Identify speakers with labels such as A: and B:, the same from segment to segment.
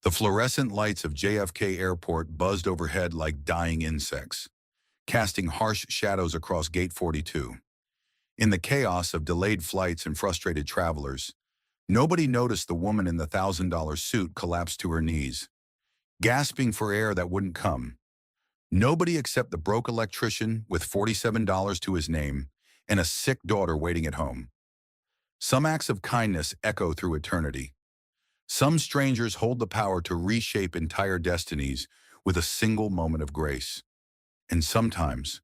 A: The fluorescent lights of JFK Airport buzzed overhead like dying insects, casting harsh shadows across Gate 42. In the chaos of delayed flights and frustrated travelers, nobody noticed the woman in the $1,000 suit collapse to her knees, gasping for air that wouldn't come. Nobody except the broke electrician with $47 to his name and a sick daughter waiting at home. Some acts of kindness echo through eternity. Some strangers hold the power to reshape entire destinies with a single moment of grace. And sometimes,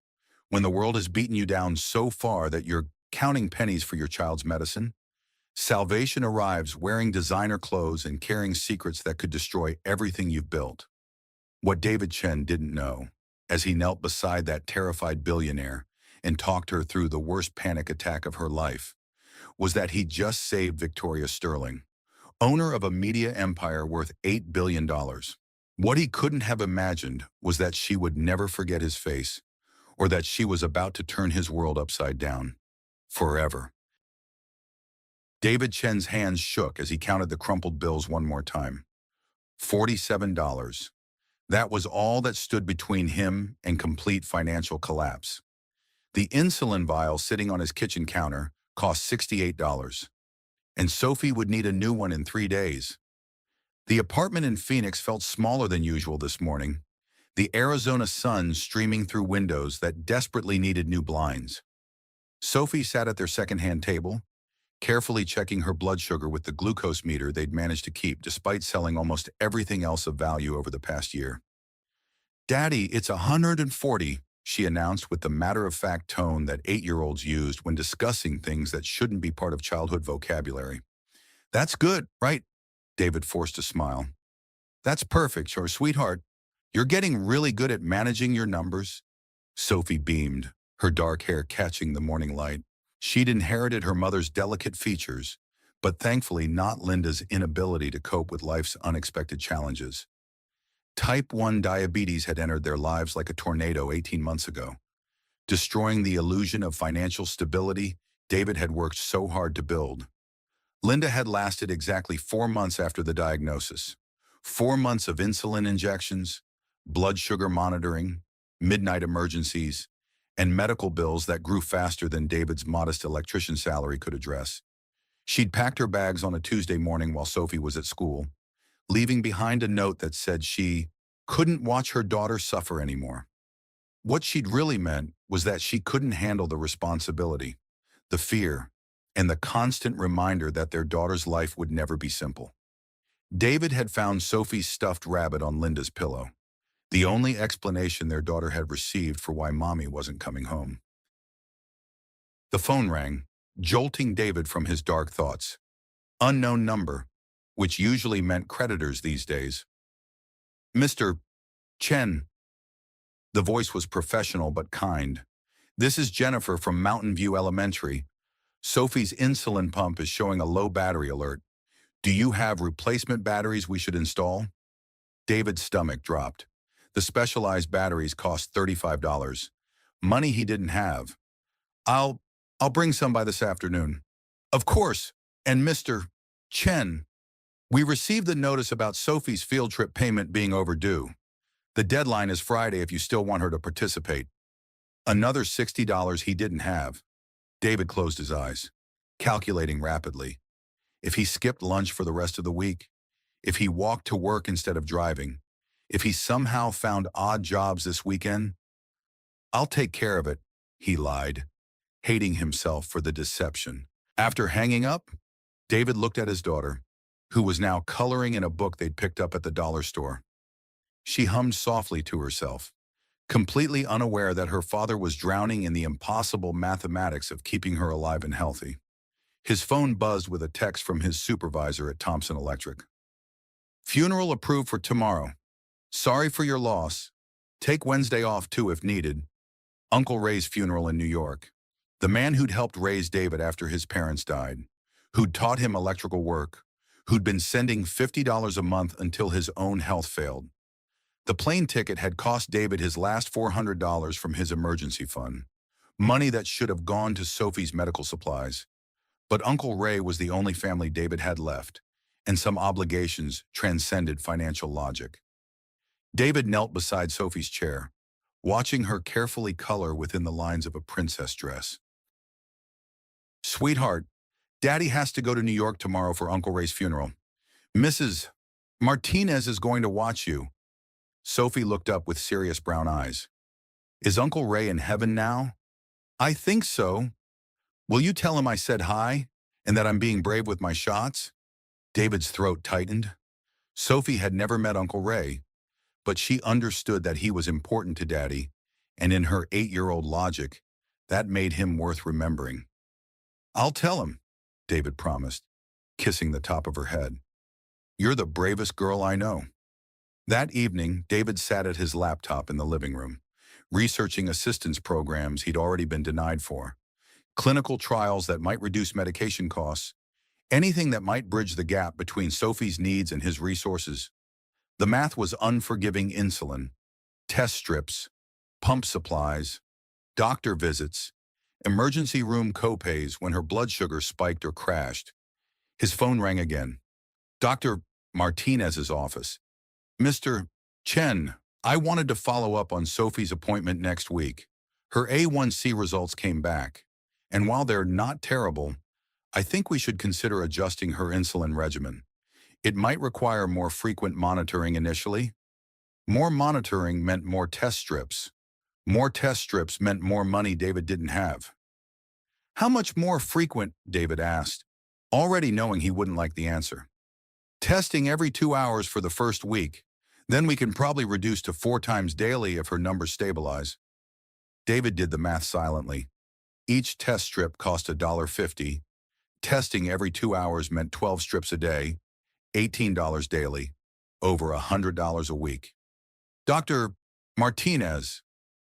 A: when the world has beaten you down so far that you're counting pennies for your child's medicine, salvation arrives wearing designer clothes and carrying secrets that could destroy everything you've built. What David Chen didn't know, as he knelt beside that terrified billionaire and talked her through the worst panic attack of her life, was that he just saved Victoria Sterling, owner of a media empire worth $8 billion. What he couldn't have imagined was that she would never forget his face, or that she was about to turn his world upside down. Forever. David Chen's hands shook as he counted the crumpled bills one more time. $47. That was all that stood between him and complete financial collapse. The insulin vial sitting on his kitchen counter cost $68, and Sophie would need a new one in 3 days. The apartment in Phoenix felt smaller than usual this morning, the Arizona sun streaming through windows that desperately needed new blinds. Sophie sat at their second-hand table, carefully checking her blood sugar with the glucose meter they'd managed to keep despite selling almost everything else of value over the past year. "Daddy, it's 140, she announced with the matter-of-fact tone that 8-year-olds used when discussing things that shouldn't be part of childhood vocabulary. "That's good, right?" David forced a smile. "That's perfect, sure, sweetheart. You're getting really good at managing your numbers." Sophie beamed, her dark hair catching the morning light. She'd inherited her mother's delicate features, but thankfully not Linda's inability to cope with life's unexpected challenges. Type 1 diabetes had entered their lives like a tornado 18 months ago, destroying the illusion of financial stability David had worked so hard to build. Linda had lasted exactly 4 months after the diagnosis. 4 months of insulin injections, blood sugar monitoring, midnight emergencies, and medical bills that grew faster than David's modest electrician salary could address. She'd packed her bags on a Tuesday morning while Sophie was at school, leaving behind a note that said she couldn't watch her daughter suffer anymore. What she'd really meant was that she couldn't handle the responsibility, the fear, and the constant reminder that their daughter's life would never be simple. David had found Sophie's stuffed rabbit on Linda's pillow, the only explanation their daughter had received for why Mommy wasn't coming home. The phone rang, jolting David from his dark thoughts. Unknown number, which usually meant creditors these days. "Mr. Chen." The voice was professional but kind. "This is Jennifer from Mountain View Elementary. Sophie's insulin pump is showing a low battery alert. Do you have replacement batteries we should install?" David's stomach dropped. The specialized batteries cost $35. Money he didn't have. I'll bring some by this afternoon." "Of course. And Mr. Chen, we received the notice about Sophie's field trip payment being overdue. The deadline is Friday if you still want her to participate." Another $60 he didn't have. David closed his eyes, calculating rapidly. If he skipped lunch for the rest of the week, if he walked to work instead of driving, if he somehow found odd jobs this weekend, "I'll take care of it," he lied, hating himself for the deception. After hanging up, David looked at his daughter, who was now coloring in a book they'd picked up at the dollar store. She hummed softly to herself, completely unaware that her father was drowning in the impossible mathematics of keeping her alive and healthy. His phone buzzed with a text from his supervisor at Thompson Electric. "Funeral approved for tomorrow. Sorry for your loss. Take Wednesday off too if needed. Uncle Ray's funeral in New York. The man who'd helped raise David after his parents died, who'd taught him electrical work, who'd been sending $50 a month until his own health failed. The plane ticket had cost David his last $400 from his emergency fund, money that should have gone to Sophie's medical supplies. But Uncle Ray was the only family David had left, and some obligations transcended financial logic. David knelt beside Sophie's chair, watching her carefully color within the lines of a princess dress. "Sweetheart, Daddy has to go to New York tomorrow for Uncle Ray's funeral. Mrs. Martinez is going to watch you." Sophie looked up with serious brown eyes. "Is Uncle Ray in heaven now?" "I think so. Will you tell him I said hi and that I'm being brave with my shots?" David's throat tightened. Sophie had never met Uncle Ray, but she understood that he was important to Daddy, and in her 8-year-old logic, that made him worth remembering. "I'll tell him," David promised, kissing the top of her head. "You're the bravest girl I know." That evening, David sat at his laptop in the living room, researching assistance programs he'd already been denied for, clinical trials that might reduce medication costs, anything that might bridge the gap between Sophie's needs and his resources. The math was unforgiving: insulin, test strips, pump supplies, doctor visits, emergency room copays when her blood sugar spiked or crashed. His phone rang again. Dr. Martinez's office. "Mr. Chen, I wanted to follow up on Sophie's appointment next week. Her A1C results came back, and while they're not terrible, I think we should consider adjusting her insulin regimen. It might require more frequent monitoring initially." More monitoring meant more test strips. More test strips meant more money David didn't have. "How much more frequent?" David asked, already knowing he wouldn't like the answer. "Testing every 2 hours for the first week. Then we can probably reduce to 4 times daily if her numbers stabilize." David did the math silently. Each test strip cost $1.50. Testing every 2 hours meant 12 strips a day, $18 daily, over $100 a week. "Dr. Martinez,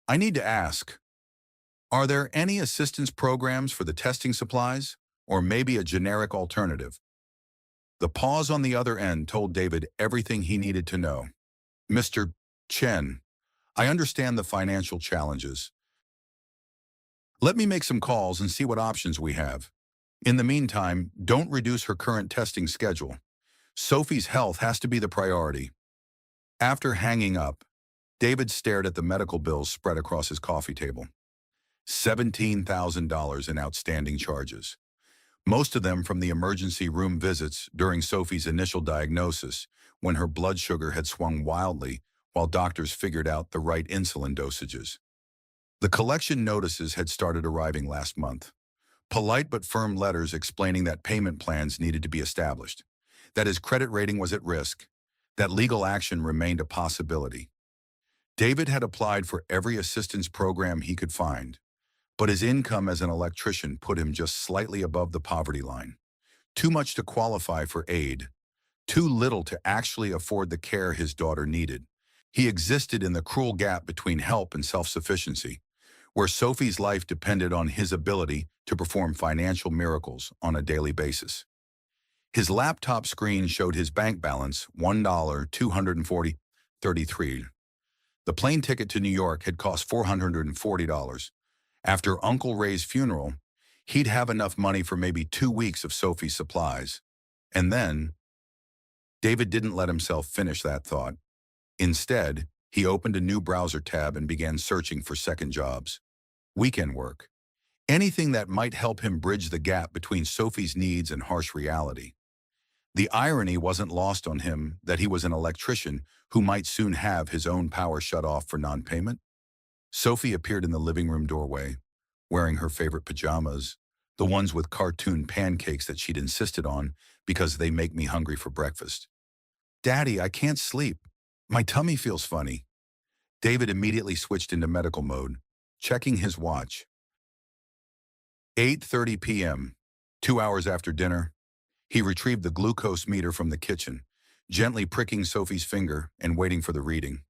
A: I need to ask, are there any assistance programs for the testing supplies, or maybe a generic alternative?" The pause on the other end told David everything he needed to know. "Mr. Chen, I understand the financial challenges. Let me make some calls and see what options we have. In the meantime, don't reduce her current testing schedule. Sophie's health has to be the priority." After hanging up, David stared at the medical bills spread across his coffee table. $17,000 in outstanding charges. Most of them from the emergency room visits during Sophie's initial diagnosis, when her blood sugar had swung wildly while doctors figured out the right insulin dosages. The collection notices had started arriving last month. Polite but firm letters explaining that payment plans needed to be established, that his credit rating was at risk, that legal action remained a possibility. David had applied for every assistance program he could find, but his income as an electrician put him just slightly above the poverty line. Too much to qualify for aid, too little to actually afford the care his daughter needed. He existed in the cruel gap between help and self-sufficiency, where Sophie's life depended on his ability to perform financial miracles on a daily basis. His laptop screen showed his bank balance, $1,240.33. The plane ticket to New York had cost $440. After Uncle Ray's funeral, he'd have enough money for maybe 2 weeks of Sophie's supplies. And then, David didn't let himself finish that thought. Instead, he opened a new browser tab and began searching for second jobs, weekend work, anything that might help him bridge the gap between Sophie's needs and harsh reality. The irony wasn't lost on him that he was an electrician who might soon have his own power shut off for non-payment. Sophie appeared in the living room doorway, wearing her favorite pajamas, the ones with cartoon pancakes that she'd insisted on because they make me hungry for breakfast. "Daddy, I can't sleep. My tummy feels funny." David immediately switched into medical mode, checking his watch. 8:30 p.m., 2 hours after dinner. He retrieved the glucose meter from the kitchen, gently pricking Sophie's finger and waiting for the reading.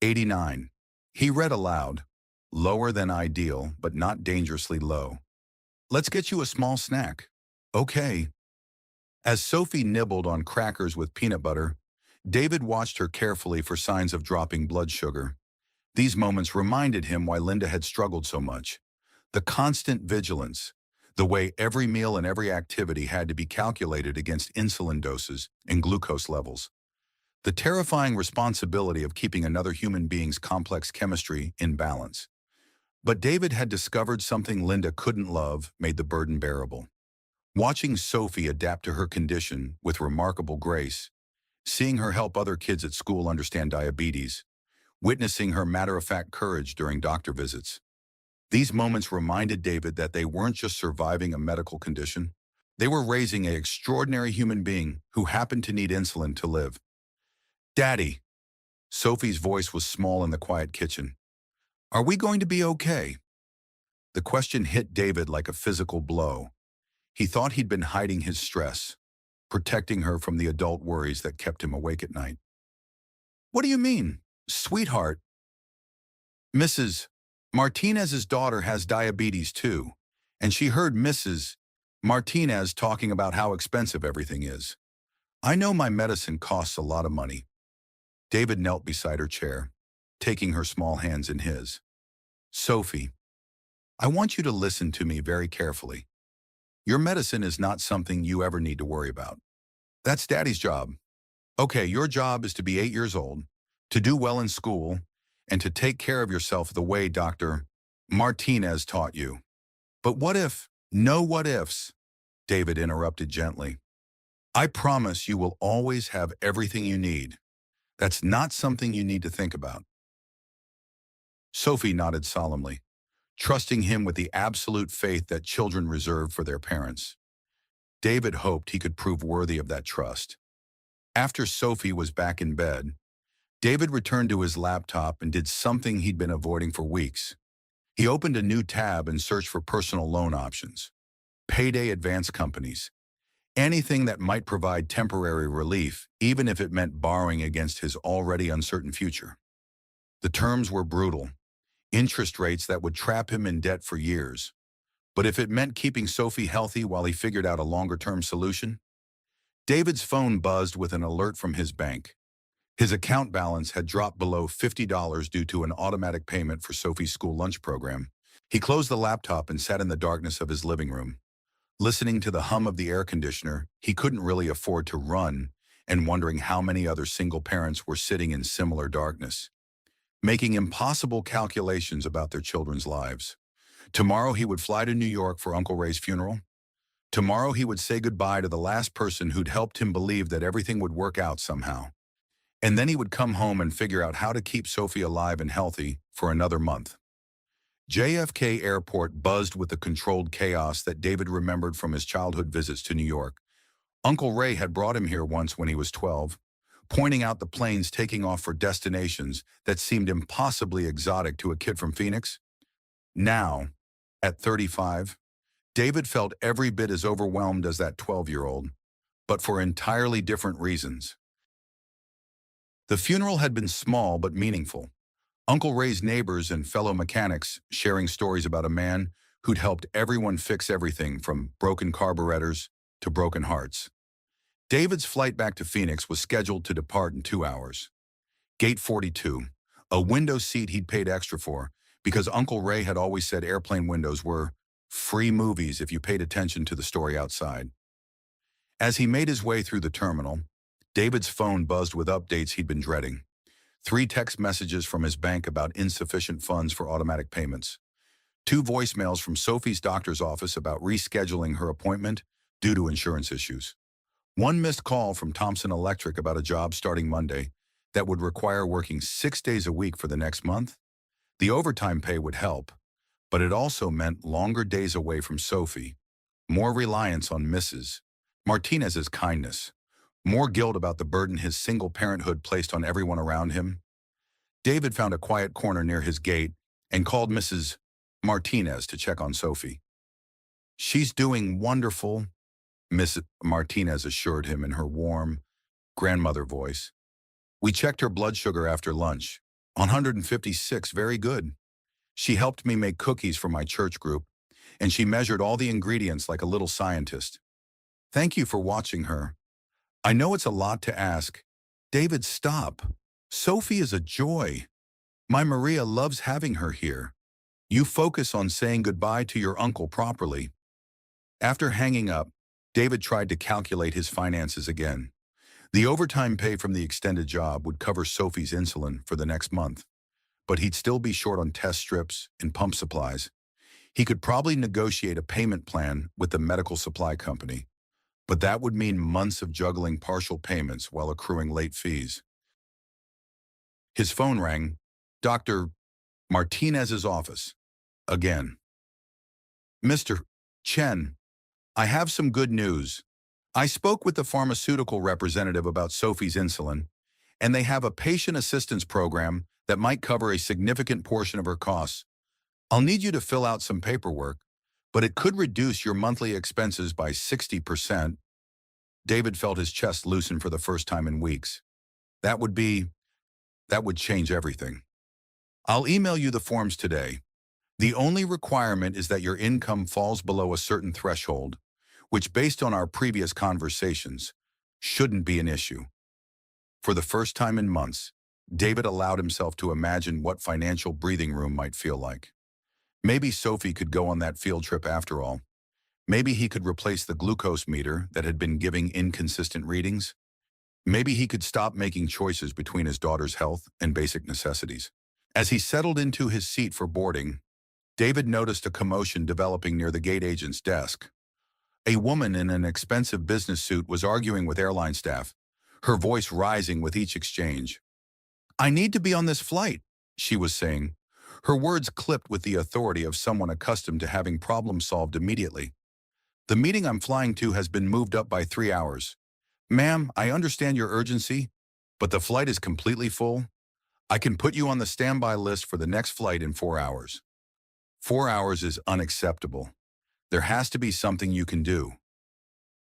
A: 89. He read aloud, lower than ideal, but not dangerously low. "Let's get you a small snack." "Okay." As Sophie nibbled on crackers with peanut butter, David watched her carefully for signs of dropping blood sugar. These moments reminded him why Linda had struggled so much. The constant vigilance, The way every meal and every activity had to be calculated against insulin doses and glucose levels. The terrifying responsibility of keeping another human being's complex chemistry in balance. But David had discovered something Linda couldn't love made the burden bearable. Watching Sophie adapt to her condition with remarkable grace, seeing her help other kids at school understand diabetes, witnessing her matter-of-fact courage during doctor visits. These moments reminded David that they weren't just surviving a medical condition. They were raising an extraordinary human being who happened to need insulin to live. "Daddy," Sophie's voice was small in the quiet kitchen. "Are we going to be okay?" The question hit David like a physical blow. He thought he'd been hiding his stress, protecting her from the adult worries that kept him awake at night. "What do you mean? Sweetheart, Mrs. Martinez's daughter has diabetes too, and she heard Mrs. Martinez talking about how expensive everything is. I know my medicine costs a lot of money." David knelt beside her chair, taking her small hands in his. "Sophie, I want you to listen to me very carefully. Your medicine is not something you ever need to worry about. That's Daddy's job. Okay, your job is to be 8 years old, to do well in school, and to take care of yourself the way Dr. Martinez taught you. But what if, no what ifs," David interrupted gently. "I promise you will always have everything you need. That's not something you need to think about." Sophie nodded solemnly, trusting him with the absolute faith that children reserve for their parents. David hoped he could prove worthy of that trust. After Sophie was back in bed, David returned to his laptop and did something he'd been avoiding for weeks. He opened a new tab and searched for personal loan options, payday advance companies, anything that might provide temporary relief, even if it meant borrowing against his already uncertain future. The terms were brutal, interest rates that would trap him in debt for years. But if it meant keeping Sophie healthy while he figured out a longer-term solution? David's phone buzzed with an alert from his bank. His account balance had dropped below $50 due to an automatic payment for Sophie's school lunch program. He closed the laptop and sat in the darkness of his living room, listening to the hum of the air conditioner he couldn't really afford to run and wondering how many other single parents were sitting in similar darkness, making impossible calculations about their children's lives. Tomorrow he would fly to New York for Uncle Ray's funeral. Tomorrow he would say goodbye to the last person who'd helped him believe that everything would work out somehow. And then he would come home and figure out how to keep Sophie alive and healthy for another month. JFK Airport buzzed with the controlled chaos that David remembered from his childhood visits to New York. Uncle Ray had brought him here once when he was 12, pointing out the planes taking off for destinations that seemed impossibly exotic to a kid from Phoenix. Now, at 35, David felt every bit as overwhelmed as that 12-year-old, but for entirely different reasons. The funeral had been small but meaningful. Uncle Ray's neighbors and fellow mechanics sharing stories about a man who'd helped everyone fix everything from broken carburetors to broken hearts. David's flight back to Phoenix was scheduled to depart in 2 hours. Gate 42, a window seat he'd paid extra for, because Uncle Ray had always said airplane windows were free movies if you paid attention to the story outside. As he made his way through the terminal, David's phone buzzed with updates he'd been dreading. 3 text messages from his bank about insufficient funds for automatic payments. 2 voicemails from Sophie's doctor's office about rescheduling her appointment due to insurance issues. 1 missed call from Thompson Electric about a job starting Monday that would require working 6 days a week for the next month. The overtime pay would help, but it also meant longer days away from Sophie, more reliance on Mrs. Martinez's kindness, more guilt about the burden his single parenthood placed on everyone around him. David found a quiet corner near his gate and called Mrs. Martinez to check on Sophie. "She's doing wonderful," Mrs. Martinez assured him in her warm, grandmother voice. "We checked her blood sugar after lunch. 156, very good. She helped me make cookies for my church group, and she measured all the ingredients like a little scientist. Thank you for watching her. I know it's a lot to ask." "David, stop. Sophie is a joy. My Maria loves having her here. You focus on saying goodbye to your uncle properly." After hanging up, David tried to calculate his finances again. The overtime pay from the extended job would cover Sophie's insulin for the next month, but he'd still be short on test strips and pump supplies. He could probably negotiate a payment plan with the medical supply company, but that would mean months of juggling partial payments while accruing late fees. His phone rang. Dr. Martinez's office. Again. Mr. Chen, I have some good news. I spoke with the pharmaceutical representative about Sophie's insulin, and they have a patient assistance program that might cover a significant portion of her costs. I'll need you to fill out some paperwork, but it could reduce your monthly expenses by 60%. David felt his chest loosen for the first time in weeks. That would change everything. I'll email you the forms today. The only requirement is that your income falls below a certain threshold, which based on our previous conversations, shouldn't be an issue. For the first time in months, David allowed himself to imagine what financial breathing room might feel like. Maybe Sophie could go on that field trip after all. Maybe he could replace the glucose meter that had been giving inconsistent readings. Maybe he could stop making choices between his daughter's health and basic necessities. As he settled into his seat for boarding, David noticed a commotion developing near the gate agent's desk. A woman in an expensive business suit was arguing with airline staff, her voice rising with each exchange. "I need to be on this flight," she was saying, her words clipped with the authority of someone accustomed to having problems solved immediately. "The meeting I'm flying to has been moved up by 3 hours. Ma'am, I understand your urgency, but the flight is completely full. I can put you on the standby list for the next flight in 4 hours. 4 hours is unacceptable. There has to be something you can do."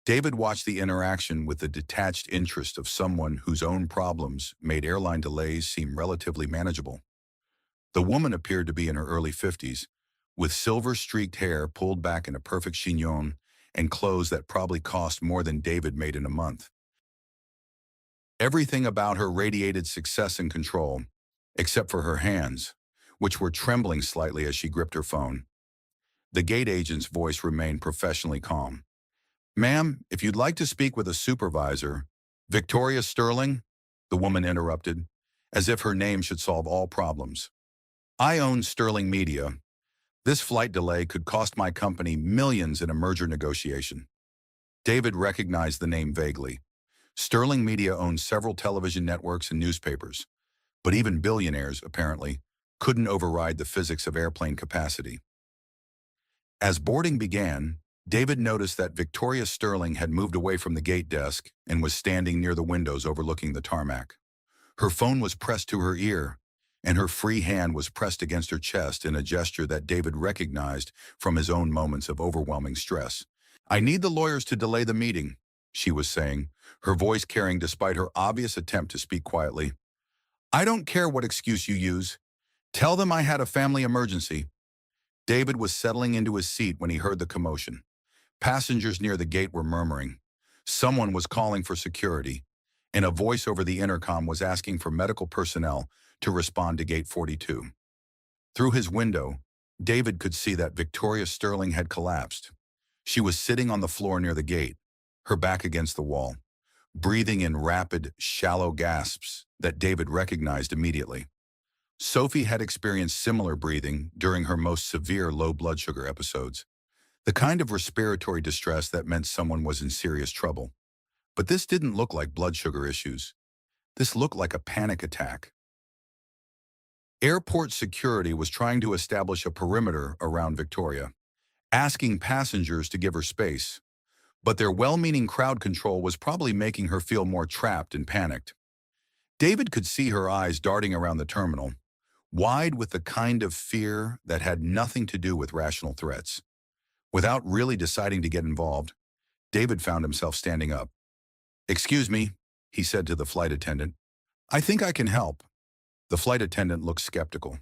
A: David watched the interaction with the detached interest of someone whose own problems made airline delays seem relatively manageable. The woman appeared to be in her early 50s, with silver-streaked hair pulled back in a perfect chignon and clothes that probably cost more than David made in a month. Everything about her radiated success and control, except for her hands, which were trembling slightly as she gripped her phone. The gate agent's voice remained professionally calm. "Ma'am, if you'd like to speak with a supervisor—" "Victoria Sterling?" the woman interrupted, as if her name should solve all problems. "I own Sterling Media. This flight delay could cost my company millions in a merger negotiation." David recognized the name vaguely. Sterling Media owns several television networks and newspapers, but even billionaires, apparently, couldn't override the physics of airplane capacity. As boarding began, David noticed that Victoria Sterling had moved away from the gate desk and was standing near the windows overlooking the tarmac. Her phone was pressed to her ear, and her free hand was pressed against her chest in a gesture that David recognized from his own moments of overwhelming stress. "I need the lawyers to delay the meeting," she was saying, her voice carrying despite her obvious attempt to speak quietly. "I don't care what excuse you use. Tell them I had a family emergency." David was settling into his seat when he heard the commotion. Passengers near the gate were murmuring. Someone was calling for security, and a voice over the intercom was asking for medical personnel to respond to Gate 42. Through his window, David could see that Victoria Sterling had collapsed. She was sitting on the floor near the gate, her back against the wall, breathing in rapid, shallow gasps that David recognized immediately. Sophie had experienced similar breathing during her most severe low blood sugar episodes, the kind of respiratory distress that meant someone was in serious trouble. But this didn't look like blood sugar issues. This looked like a panic attack. Airport security was trying to establish a perimeter around Victoria, asking passengers to give her space, but their well-meaning crowd control was probably making her feel more trapped and panicked. David could see her eyes darting around the terminal, wide with the kind of fear that had nothing to do with rational threats. Without really deciding to get involved, David found himself standing up. "Excuse me," he said to the flight attendant. "I think I can help." The flight attendant looked skeptical.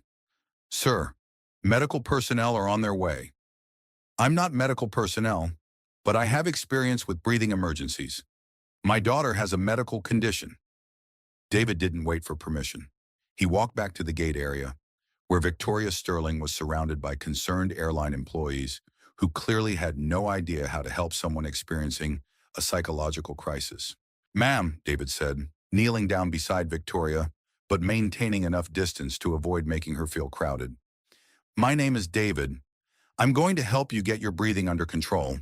A: "Sir, medical personnel are on their way." "I'm not medical personnel, but I have experience with breathing emergencies. My daughter has a medical condition." David didn't wait for permission. He walked back to the gate area, where Victoria Sterling was surrounded by concerned airline employees who clearly had no idea how to help someone experiencing a psychological crisis. "Ma'am," David said, kneeling down beside Victoria, but maintaining enough distance to avoid making her feel crowded. "My name is David. I'm going to help you get your breathing under control."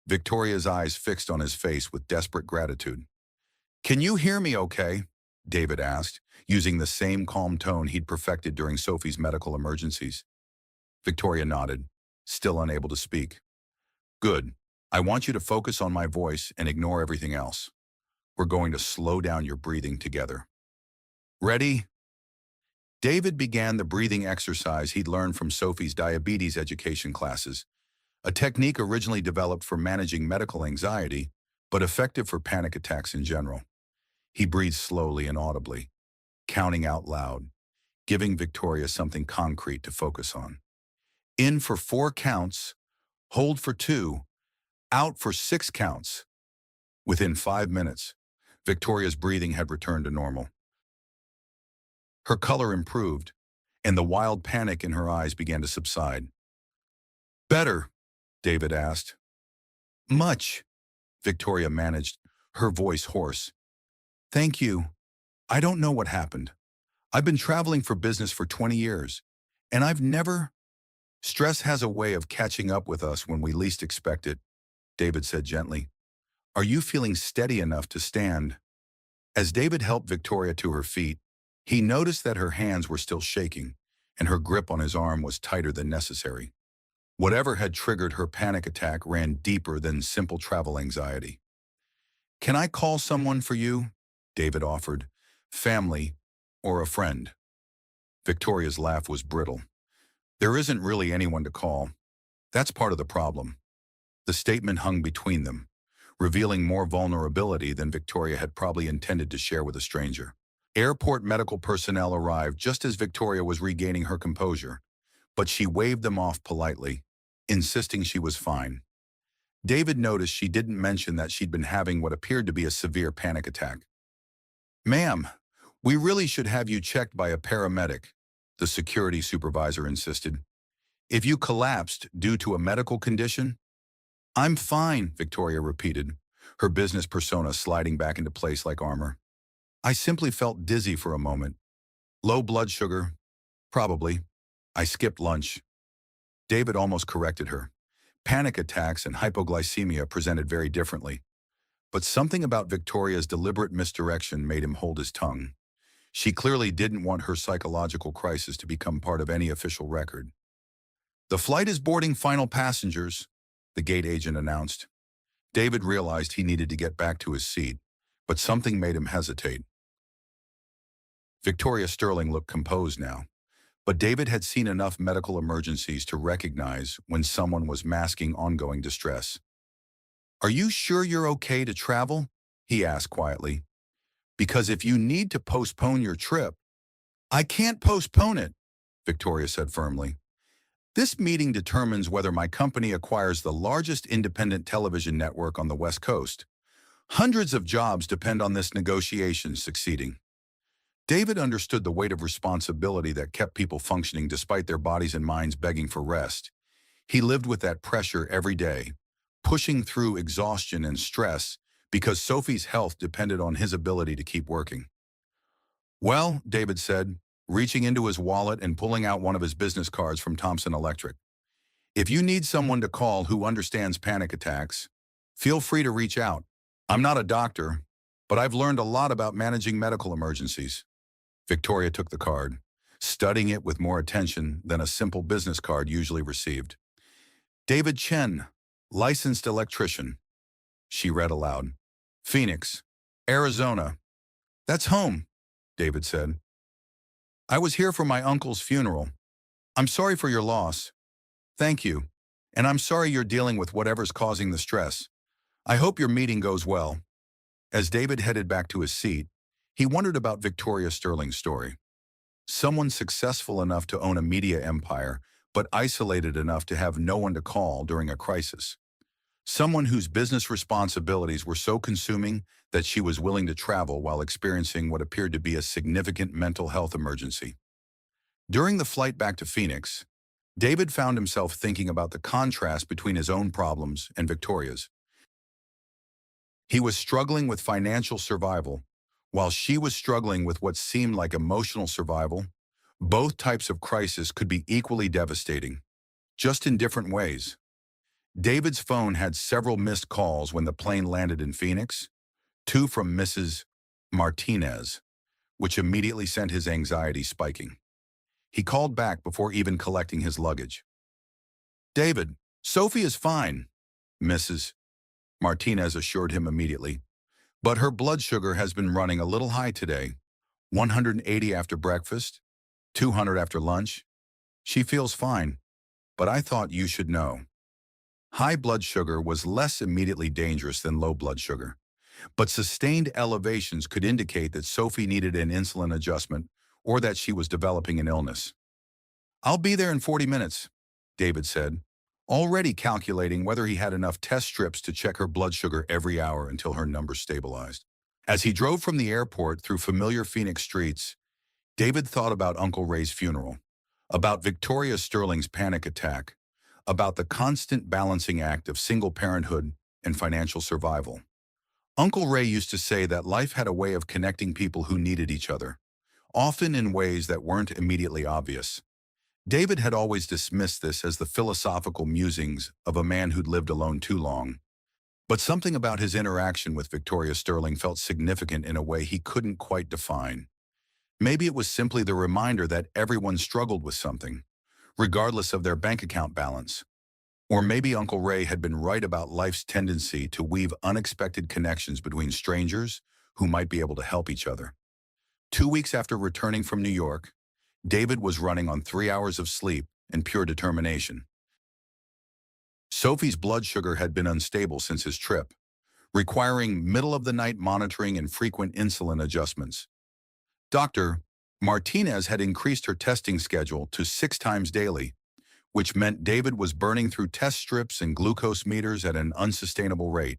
A: Victoria's eyes fixed on his face with desperate gratitude. "Can you hear me okay?" David asked, using the same calm tone he'd perfected during Sophie's medical emergencies. Victoria nodded, still unable to speak. "Good. I want you to focus on my voice and ignore everything else. We're going to slow down your breathing together. Ready?" David began the breathing exercise he'd learned from Sophie's diabetes education classes, a technique originally developed for managing medical anxiety, but effective for panic attacks in general. He breathed slowly and audibly, counting out loud, giving Victoria something concrete to focus on. In for 4 counts, hold for 2, out for 6 counts. Within 5 minutes, Victoria's breathing had returned to normal. Her color improved, and the wild panic in her eyes began to subside. "Better?" David asked. "Much," Victoria managed, her voice hoarse. "Thank you. I don't know what happened. I've been traveling for business for 20 years, and I've never—" "Stress has a way of catching up with us when we least expect it," David said gently. "Are you feeling steady enough to stand?" As David helped Victoria to her feet, he noticed that her hands were still shaking, and her grip on his arm was tighter than necessary. Whatever had triggered her panic attack ran deeper than simple travel anxiety. "Can I call someone for you?" David offered. "Family or a friend." Victoria's laugh was brittle. "There isn't really anyone to call. That's part of the problem." The statement hung between them, revealing more vulnerability than Victoria had probably intended to share with a stranger. Airport medical personnel arrived just as Victoria was regaining her composure, but she waved them off politely, insisting she was fine. David noticed she didn't mention that she'd been having what appeared to be a severe panic attack. "Ma'am, we really should have you checked by a paramedic," the security supervisor insisted. "If you collapsed due to a medical condition—" "I'm fine," Victoria repeated, her business persona sliding back into place like armor. "I simply felt dizzy for a moment. Low blood sugar, probably. I skipped lunch." David almost corrected her. Panic attacks and hypoglycemia presented very differently. But something about Victoria's deliberate misdirection made him hold his tongue. She clearly didn't want her psychological crisis to become part of any official record. "The flight is boarding final passengers," the gate agent announced. David realized he needed to get back to his seat, but something made him hesitate. Victoria Sterling looked composed now, but David had seen enough medical emergencies to recognize when someone was masking ongoing distress. "Are you sure you're okay to travel?" he asked quietly. "Because if you need to postpone your trip—" "I can't postpone it," Victoria said firmly. "This meeting determines whether my company acquires the largest independent television network on the West Coast. Hundreds of jobs depend on this negotiation succeeding." David understood the weight of responsibility that kept people functioning despite their bodies and minds begging for rest. He lived with that pressure every day, pushing through exhaustion and stress because Sophie's health depended on his ability to keep working. "Well," David said, reaching into his wallet and pulling out one of his business cards from Thomson Electric, "if you need someone to call who understands panic attacks, feel free to reach out. I'm not a doctor, but I've learned a lot about managing medical emergencies." Victoria took the card, studying it with more attention than a simple business card usually received. "David Chen, licensed electrician," she read aloud. "Phoenix, Arizona. That's home," David said. "I was here for my uncle's funeral. I'm sorry for your loss." "Thank you. And I'm sorry you're dealing with whatever's causing the stress. I hope your meeting goes well." As David headed back to his seat, he wondered about Victoria Sterling's story. Someone successful enough to own a media empire, but isolated enough to have no one to call during a crisis. Someone whose business responsibilities were so consuming that she was willing to travel while experiencing what appeared to be a significant mental health emergency. During the flight back to Phoenix, David found himself thinking about the contrast between his own problems and Victoria's. He was struggling with financial survival, while she was struggling with what seemed like emotional survival. Both types of crisis could be equally devastating, just in different ways. David's phone had several missed calls when the plane landed in Phoenix, two from Mrs. Martinez, which immediately sent his anxiety spiking. He called back before even collecting his luggage. "David, Sophie is fine," Mrs. Martinez assured him immediately. "But her blood sugar has been running a little high today. 180 after breakfast, 200 after lunch. She feels fine, but I thought you should know." High blood sugar was less immediately dangerous than low blood sugar, but sustained elevations could indicate that Sophie needed an insulin adjustment or that she was developing an illness. "I'll be there in 40 minutes, David said, already calculating whether he had enough test strips to check her blood sugar every hour until her numbers stabilized. As he drove from the airport through familiar Phoenix streets, David thought about Uncle Ray's funeral, about Victoria Sterling's panic attack, about the constant balancing act of single parenthood and financial survival. Uncle Ray used to say that life had a way of connecting people who needed each other, often in ways that weren't immediately obvious. David had always dismissed this as the philosophical musings of a man who'd lived alone too long. But something about his interaction with Victoria Sterling felt significant in a way he couldn't quite define. Maybe it was simply the reminder that everyone struggled with something, regardless of their bank account balance. Or maybe Uncle Ray had been right about life's tendency to weave unexpected connections between strangers who might be able to help each other. 2 weeks after returning from New York, David was running on 3 hours of sleep and pure determination. Sophie's blood sugar had been unstable since his trip, requiring middle-of-the-night monitoring and frequent insulin adjustments. Dr. Martinez had increased her testing schedule to 6 times daily, which meant David was burning through test strips and glucose meters at an unsustainable rate.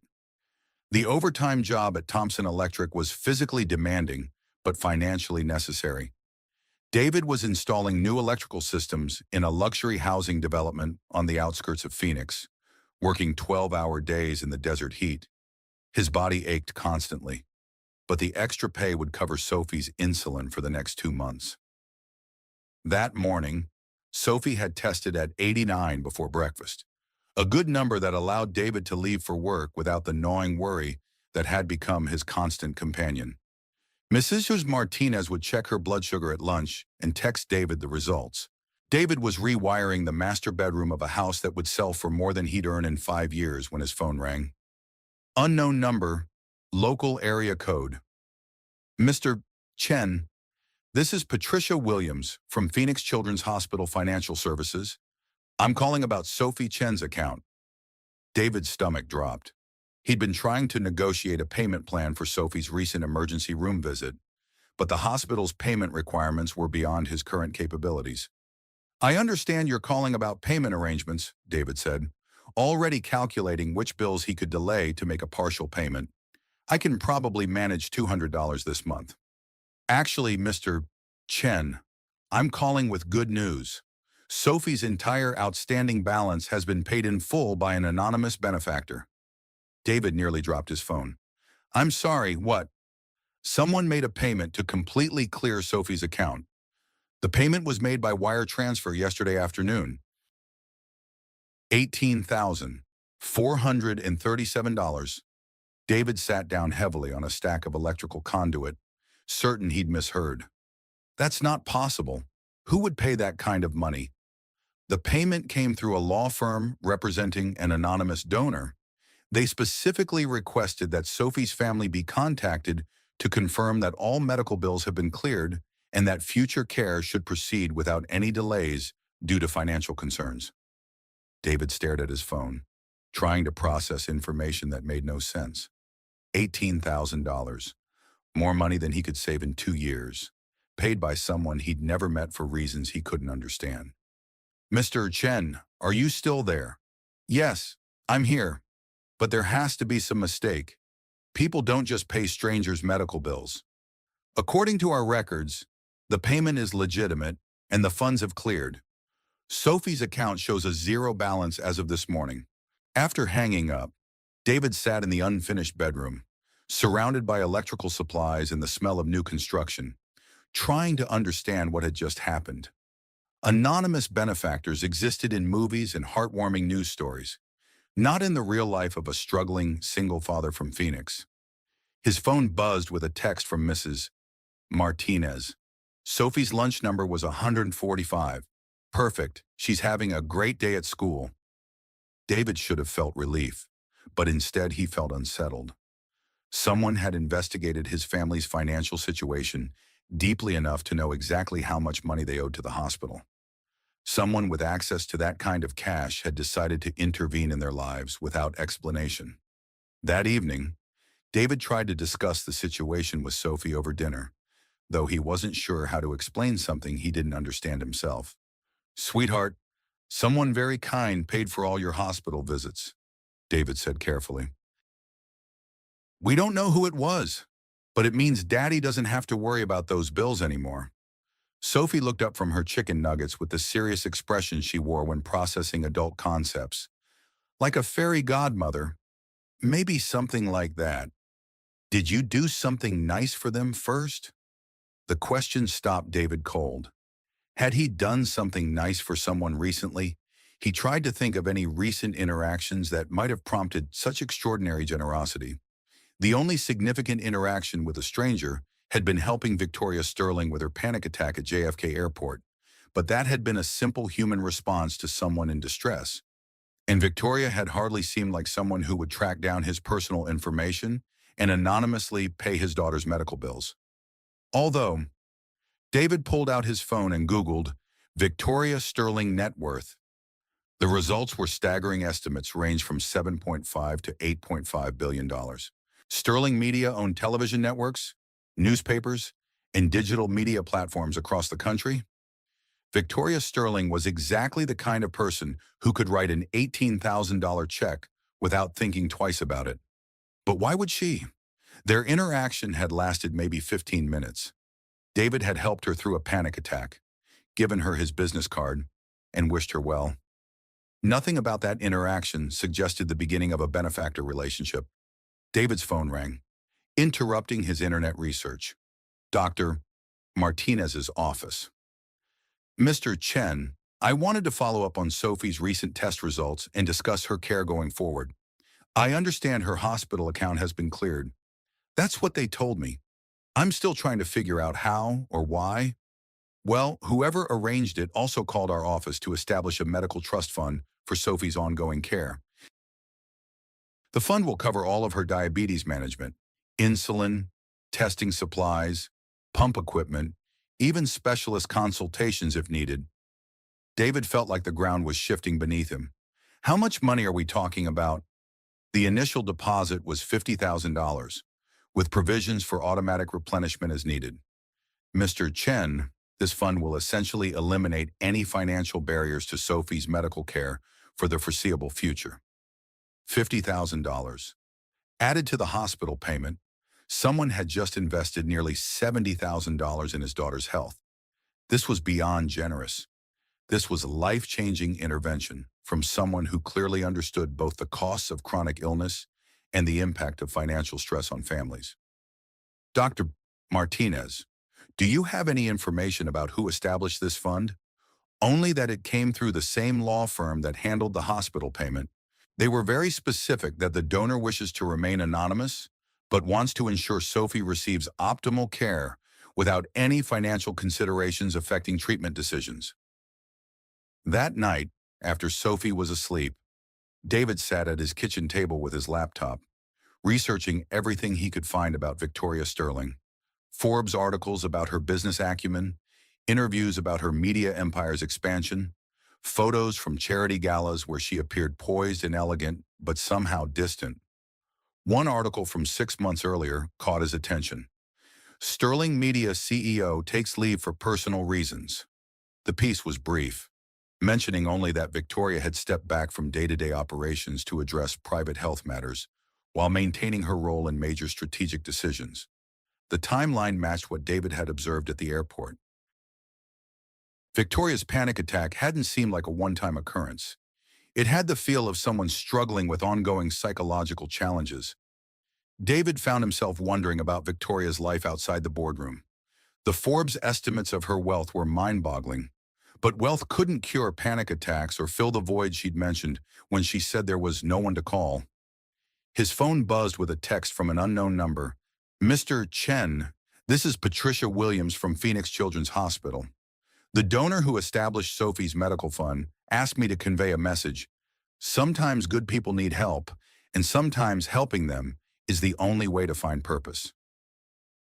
A: The overtime job at Thompson Electric was physically demanding, but financially necessary. David was installing new electrical systems in a luxury housing development on the outskirts of Phoenix, working 12-hour days in the desert heat. His body ached constantly, but the extra pay would cover Sophie's insulin for the next 2 months. That morning, Sophie had tested at 89 before breakfast, a good number that allowed David to leave for work without the gnawing worry that had become his constant companion. Mrs. Martinez would check her blood sugar at lunch and text David the results. David was rewiring the master bedroom of a house that would sell for more than he'd earn in 5 years when his phone rang. Unknown number, local area code. "Mr. Chen, this is Patricia Williams from Phoenix Children's Hospital Financial Services. I'm calling about Sophie Chen's account." David's stomach dropped. He'd been trying to negotiate a payment plan for Sophie's recent emergency room visit, but the hospital's payment requirements were beyond his current capabilities. "I understand you're calling about payment arrangements," David said, already calculating which bills he could delay to make a partial payment. "I can probably manage $200 this month." "Actually, Mr. Chen, I'm calling with good news. Sophie's entire outstanding balance has been paid in full by an anonymous benefactor." David nearly dropped his phone. "I'm sorry, what?" "Someone made a payment to completely clear Sophie's account. The payment was made by wire transfer yesterday afternoon. $18,437. David sat down heavily on a stack of electrical conduit, certain he'd misheard. "That's not possible. Who would pay that kind of money?" "The payment came through a law firm representing an anonymous donor. They specifically requested that Sophie's family be contacted to confirm that all medical bills have been cleared and that future care should proceed without any delays due to financial concerns." David stared at his phone, trying to process information that made no sense. $18,000, more money than he could save in 2 years, paid by someone he'd never met for reasons he couldn't understand. "Mr. Chen, are you still there?" "Yes, I'm here. But there has to be some mistake. People don't just pay strangers medical bills. According to our records, the payment is legitimate and the funds have cleared. Sophie's account shows a zero balance as of this morning. After hanging up, David sat in the unfinished bedroom, surrounded by electrical supplies and the smell of new construction, trying to understand what had just happened. Anonymous benefactors existed in movies and heartwarming news stories, not in the real life of a struggling single father from Phoenix. His phone buzzed with a text from Mrs. Martinez. Sophie's lunch number was 145. Perfect. She's having a great day at school. David should have felt relief, but instead he felt unsettled. Someone had investigated his family's financial situation deeply enough to know exactly how much money they owed to the hospital. Someone with access to that kind of cash had decided to intervene in their lives without explanation. That evening, David tried to discuss the situation with Sophie over dinner, though he wasn't sure how to explain something he didn't understand himself. "Sweetheart, someone very kind paid for all your hospital visits," David said carefully. "We don't know who it was, but it means Daddy doesn't have to worry about those bills anymore." Sophie looked up from her chicken nuggets with the serious expression she wore when processing adult concepts. "Like a fairy godmother, maybe something like that. Did you do something nice for them first?" The question stopped David cold. Had he done something nice for someone recently? He tried to think of any recent interactions that might have prompted such extraordinary generosity. The only significant interaction with a stranger had been helping Victoria Sterling with her panic attack at JFK Airport, but that had been a simple human response to someone in distress. And Victoria had hardly seemed like someone who would track down his personal information and anonymously pay his daughter's medical bills. Although, David pulled out his phone and Googled Victoria Sterling net worth. The results were staggering. Estimates range from $7.5 to $8.5 billion. Sterling Media owned television networks, newspapers, and digital media platforms across the country. Victoria Sterling was exactly the kind of person who could write an $18,000 check without thinking twice about it. But why would she? Their interaction had lasted maybe 15 minutes. David had helped her through a panic attack, given her his business card, and wished her well. Nothing about that interaction suggested the beginning of a benefactor relationship. David's phone rang, interrupting his internet research. Dr. Martinez's office. "Mr. Chen, I wanted to follow up on Sophie's recent test results and discuss her care going forward. I understand her hospital account has been cleared." "That's what they told me. I'm still trying to figure out how or why." "Well, whoever arranged it also called our office to establish a medical trust fund for Sophie's ongoing care. The fund will cover all of her diabetes management, insulin, testing supplies, pump equipment, even specialist consultations if needed." David felt like the ground was shifting beneath him. "How much money are we talking about?" The initial deposit was $50,000, with provisions for automatic replenishment as needed. "Mr. Chen, this fund will essentially eliminate any financial barriers to Sophie's medical care for the foreseeable future." $50,000. Added to the hospital payment, someone had just invested nearly $70,000 in his daughter's health. This was beyond generous. This was a life-changing intervention from someone who clearly understood both the costs of chronic illness and the impact of financial stress on families. "Dr. Martinez, do you have any information about who established this fund?" "Only that it came through the same law firm that handled the hospital payment. They were very specific that the donor wishes to remain anonymous, but wants to ensure Sophie receives optimal care without any financial considerations affecting treatment decisions." That night, after Sophie was asleep, David sat at his kitchen table with his laptop, researching everything he could find about Victoria Sterling. Forbes articles about her business acumen, interviews about her media empire's expansion, photos from charity galas where she appeared poised and elegant, but somehow distant. One article from 6 months earlier caught his attention. "Sterling Media CEO takes leave for personal reasons." The piece was brief, mentioning only that Victoria had stepped back from day-to-day operations to address private health matters, while maintaining her role in major strategic decisions. The timeline matched what David had observed at the airport. Victoria's panic attack hadn't seemed like a one-time occurrence. It had the feel of someone struggling with ongoing psychological challenges. David found himself wondering about Victoria's life outside the boardroom. The Forbes estimates of her wealth were mind-boggling, but wealth couldn't cure panic attacks or fill the void she'd mentioned when she said there was no one to call. His phone buzzed with a text from an unknown number. "Mr. Chen, this is Patricia Williams from Phoenix Children's Hospital. The donor who established Sophie's medical fund asked me to convey a message. Sometimes good people need help, and sometimes helping them is the only way to find purpose.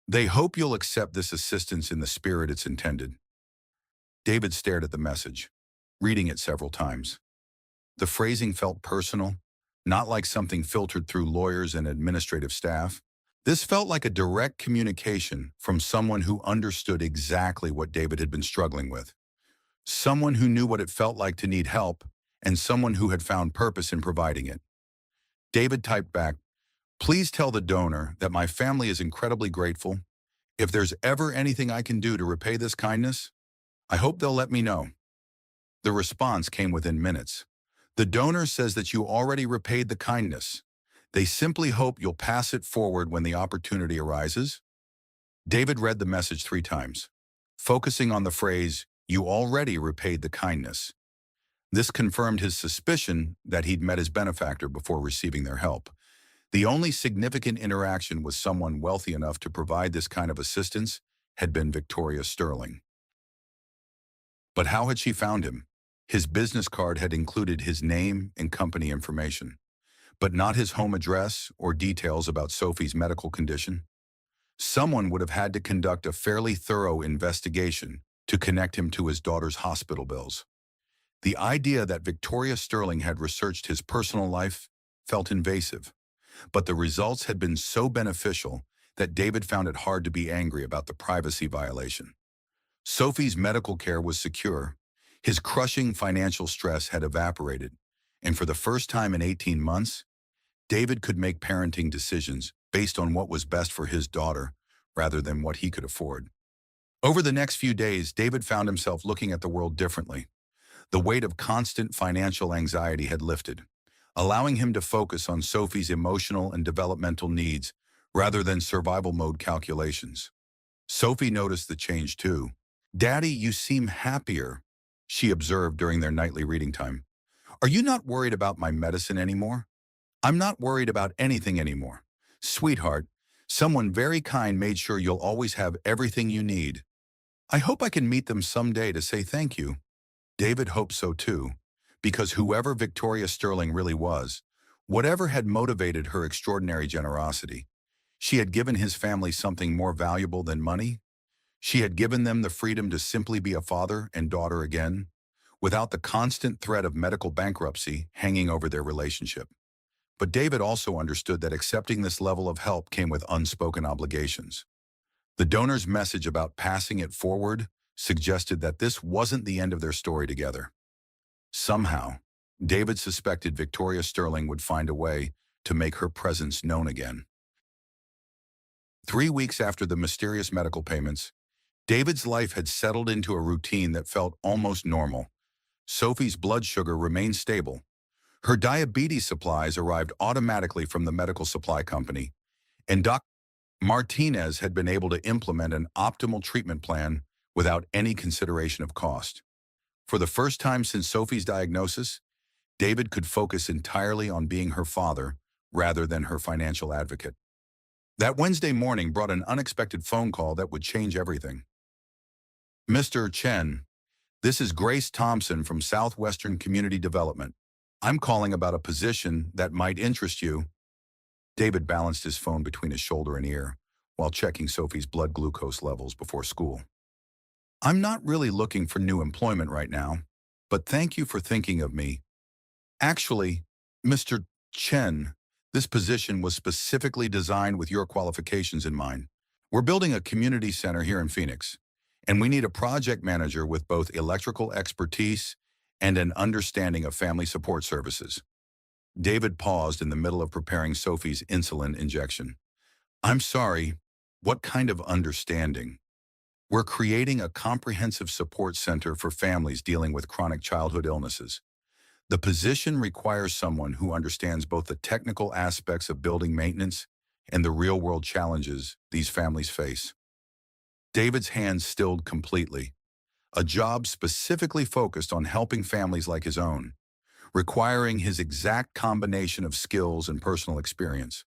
A: They hope you'll accept this assistance in the spirit it's intended." David stared at the message, reading it several times. The phrasing felt personal, not like something filtered through lawyers and administrative staff. This felt like a direct communication from someone who understood exactly what David had been struggling with. Someone who knew what it felt like to need help, and someone who had found purpose in providing it. David typed back, "Please tell the donor that my family is incredibly grateful. If there's ever anything I can do to repay this kindness, I hope they'll let me know." The response came within minutes. "The donor says that you already repaid the kindness. They simply hope you'll pass it forward when the opportunity arises." David read the message 3 times, focusing on the phrase, "You already repaid the kindness." This confirmed his suspicion that he'd met his benefactor before receiving their help. The only significant interaction with someone wealthy enough to provide this kind of assistance had been Victoria Sterling. But how had she found him? His business card had included his name and company information, but not his home address or details about Sophie's medical condition. Someone would have had to conduct a fairly thorough investigation to connect him to his daughter's hospital bills. The idea that Victoria Sterling had researched his personal life felt invasive, but the results had been so beneficial that David found it hard to be angry about the privacy violation. Sophie's medical care was secure, his crushing financial stress had evaporated, and for the first time in 18 months, David could make parenting decisions based on what was best for his daughter rather than what he could afford. Over the next few days, David found himself looking at the world differently. The weight of constant financial anxiety had lifted, allowing him to focus on Sophie's emotional and developmental needs rather than survival mode calculations. Sophie noticed the change too. "Daddy, you seem happier," she observed during their nightly reading time. "Are you not worried about my medicine anymore?" "I'm not worried about anything anymore. Sweetheart, someone very kind made sure you'll always have everything you need. I hope I can meet them someday to say thank you." David hoped so too, because whoever Victoria Sterling really was, whatever had motivated her extraordinary generosity, she had given his family something more valuable than money. She had given them the freedom to simply be a father and daughter again, without the constant threat of medical bankruptcy hanging over their relationship. But David also understood that accepting this level of help came with unspoken obligations. The donor's message about passing it forward suggested that this wasn't the end of their story together. Somehow, David suspected Victoria Sterling would find a way to make her presence known again. 3 weeks after the mysterious medical payments, David's life had settled into a routine that felt almost normal. Sophie's blood sugar remained stable. Her diabetes supplies arrived automatically from the medical supply company, and Dr. Martinez had been able to implement an optimal treatment plan without any consideration of cost. For the first time since Sophie's diagnosis, David could focus entirely on being her father rather than her financial advocate. That Wednesday morning brought an unexpected phone call that would change everything. "Mr. Chen, this is Grace Thompson from Southwestern Community Development. I'm calling about a position that might interest you." David balanced his phone between his shoulder and ear while checking Sophie's blood glucose levels before school. "I'm not really looking for new employment right now, but thank you for thinking of me. Actually, Mr. Chen, this position was specifically designed with your qualifications in mind. We're building a community center here in Phoenix, and we need a project manager with both electrical expertise and an understanding of family support services." David paused in the middle of preparing Sophie's insulin injection. "I'm sorry, what kind of understanding?" We're creating a comprehensive support center for families dealing with chronic childhood illnesses. The position requires someone who understands both the technical aspects of building maintenance and the real-world challenges these families face. David's hands stilled completely. A job specifically focused on helping families like his own, requiring his exact combination of skills and personal experience.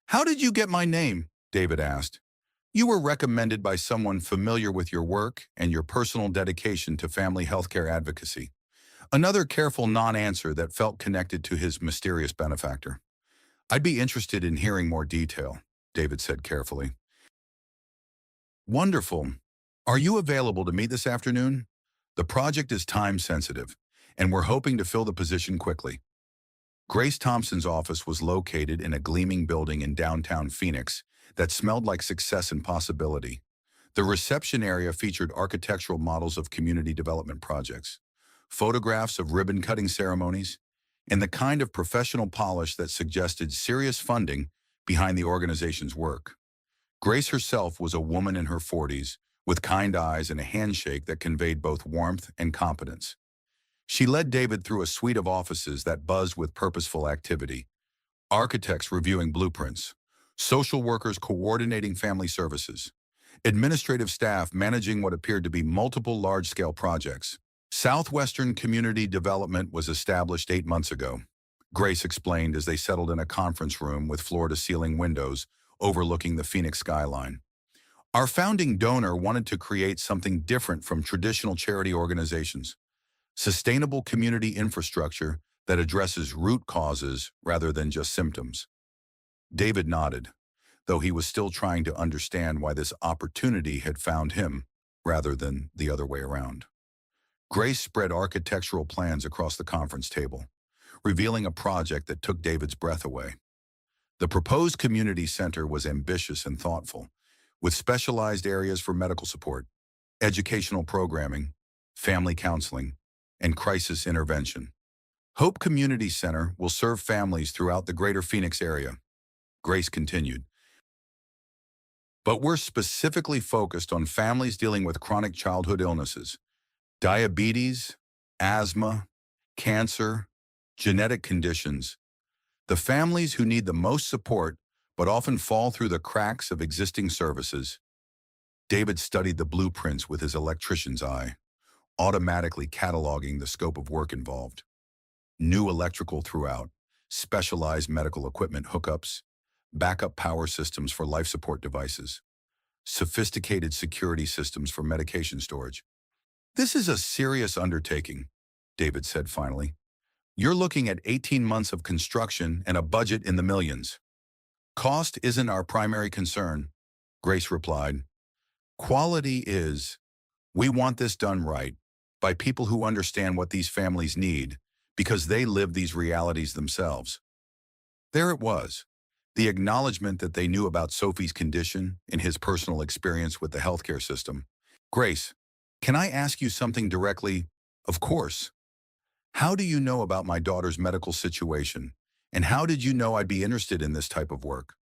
A: "How did you get my name?" David asked. "You were recommended by someone familiar with your work and your personal dedication to family healthcare advocacy." Another careful non-answer that felt connected to his mysterious benefactor. "I'd be interested in hearing more detail," David said carefully. "Wonderful. Are you available to meet this afternoon? The project is time-sensitive, and we're hoping to fill the position quickly." Grace Thompson's office was located in a gleaming building in downtown Phoenix that smelled like success and possibility. The reception area featured architectural models of community development projects, photographs of ribbon-cutting ceremonies, and the kind of professional polish that suggested serious funding behind the organization's work. Grace herself was a woman in her 40s, with kind eyes and a handshake that conveyed both warmth and competence. She led David through a suite of offices that buzzed with purposeful activity: architects reviewing blueprints, social workers coordinating family services, administrative staff managing what appeared to be multiple large-scale projects. Southwestern Community Development was established 8 months ago, Grace explained as they settled in a conference room with floor-to-ceiling windows overlooking the Phoenix skyline. "Our founding donor wanted to create something different from traditional charity organizations: sustainable community infrastructure that addresses root causes rather than just symptoms." David nodded, though he was still trying to understand why this opportunity had found him rather than the other way around. Grace spread architectural plans across the conference table, revealing a project that took David's breath away. The proposed community center was ambitious and thoughtful, with specialized areas for medical support, educational programming, family counseling, and crisis intervention. "Hope Community Center will serve families throughout the greater Phoenix area," Grace continued. "But we're specifically focused on families dealing with chronic childhood illnesses, diabetes, asthma, cancer, genetic conditions, the families who need the most support but often fall through the cracks of existing services." David studied the blueprints with his electrician's eye, automatically cataloging the scope of work involved. New electrical throughout, specialized medical equipment hookups, backup power systems for life support devices, sophisticated security systems for medication storage. "This is a serious undertaking," David said finally. "You're looking at 18 months of construction and a budget in the millions." "Cost isn't our primary concern," Grace replied. "Quality is. We want this done right, by people who understand what these families need, because they live these realities themselves." There it was, the acknowledgement that they knew about Sophie's condition and his personal experience with the healthcare system. "Grace, can I ask you something directly?" "Of course." "How do you know about my daughter's medical situation? And how did you know I'd be interested in this type of work?"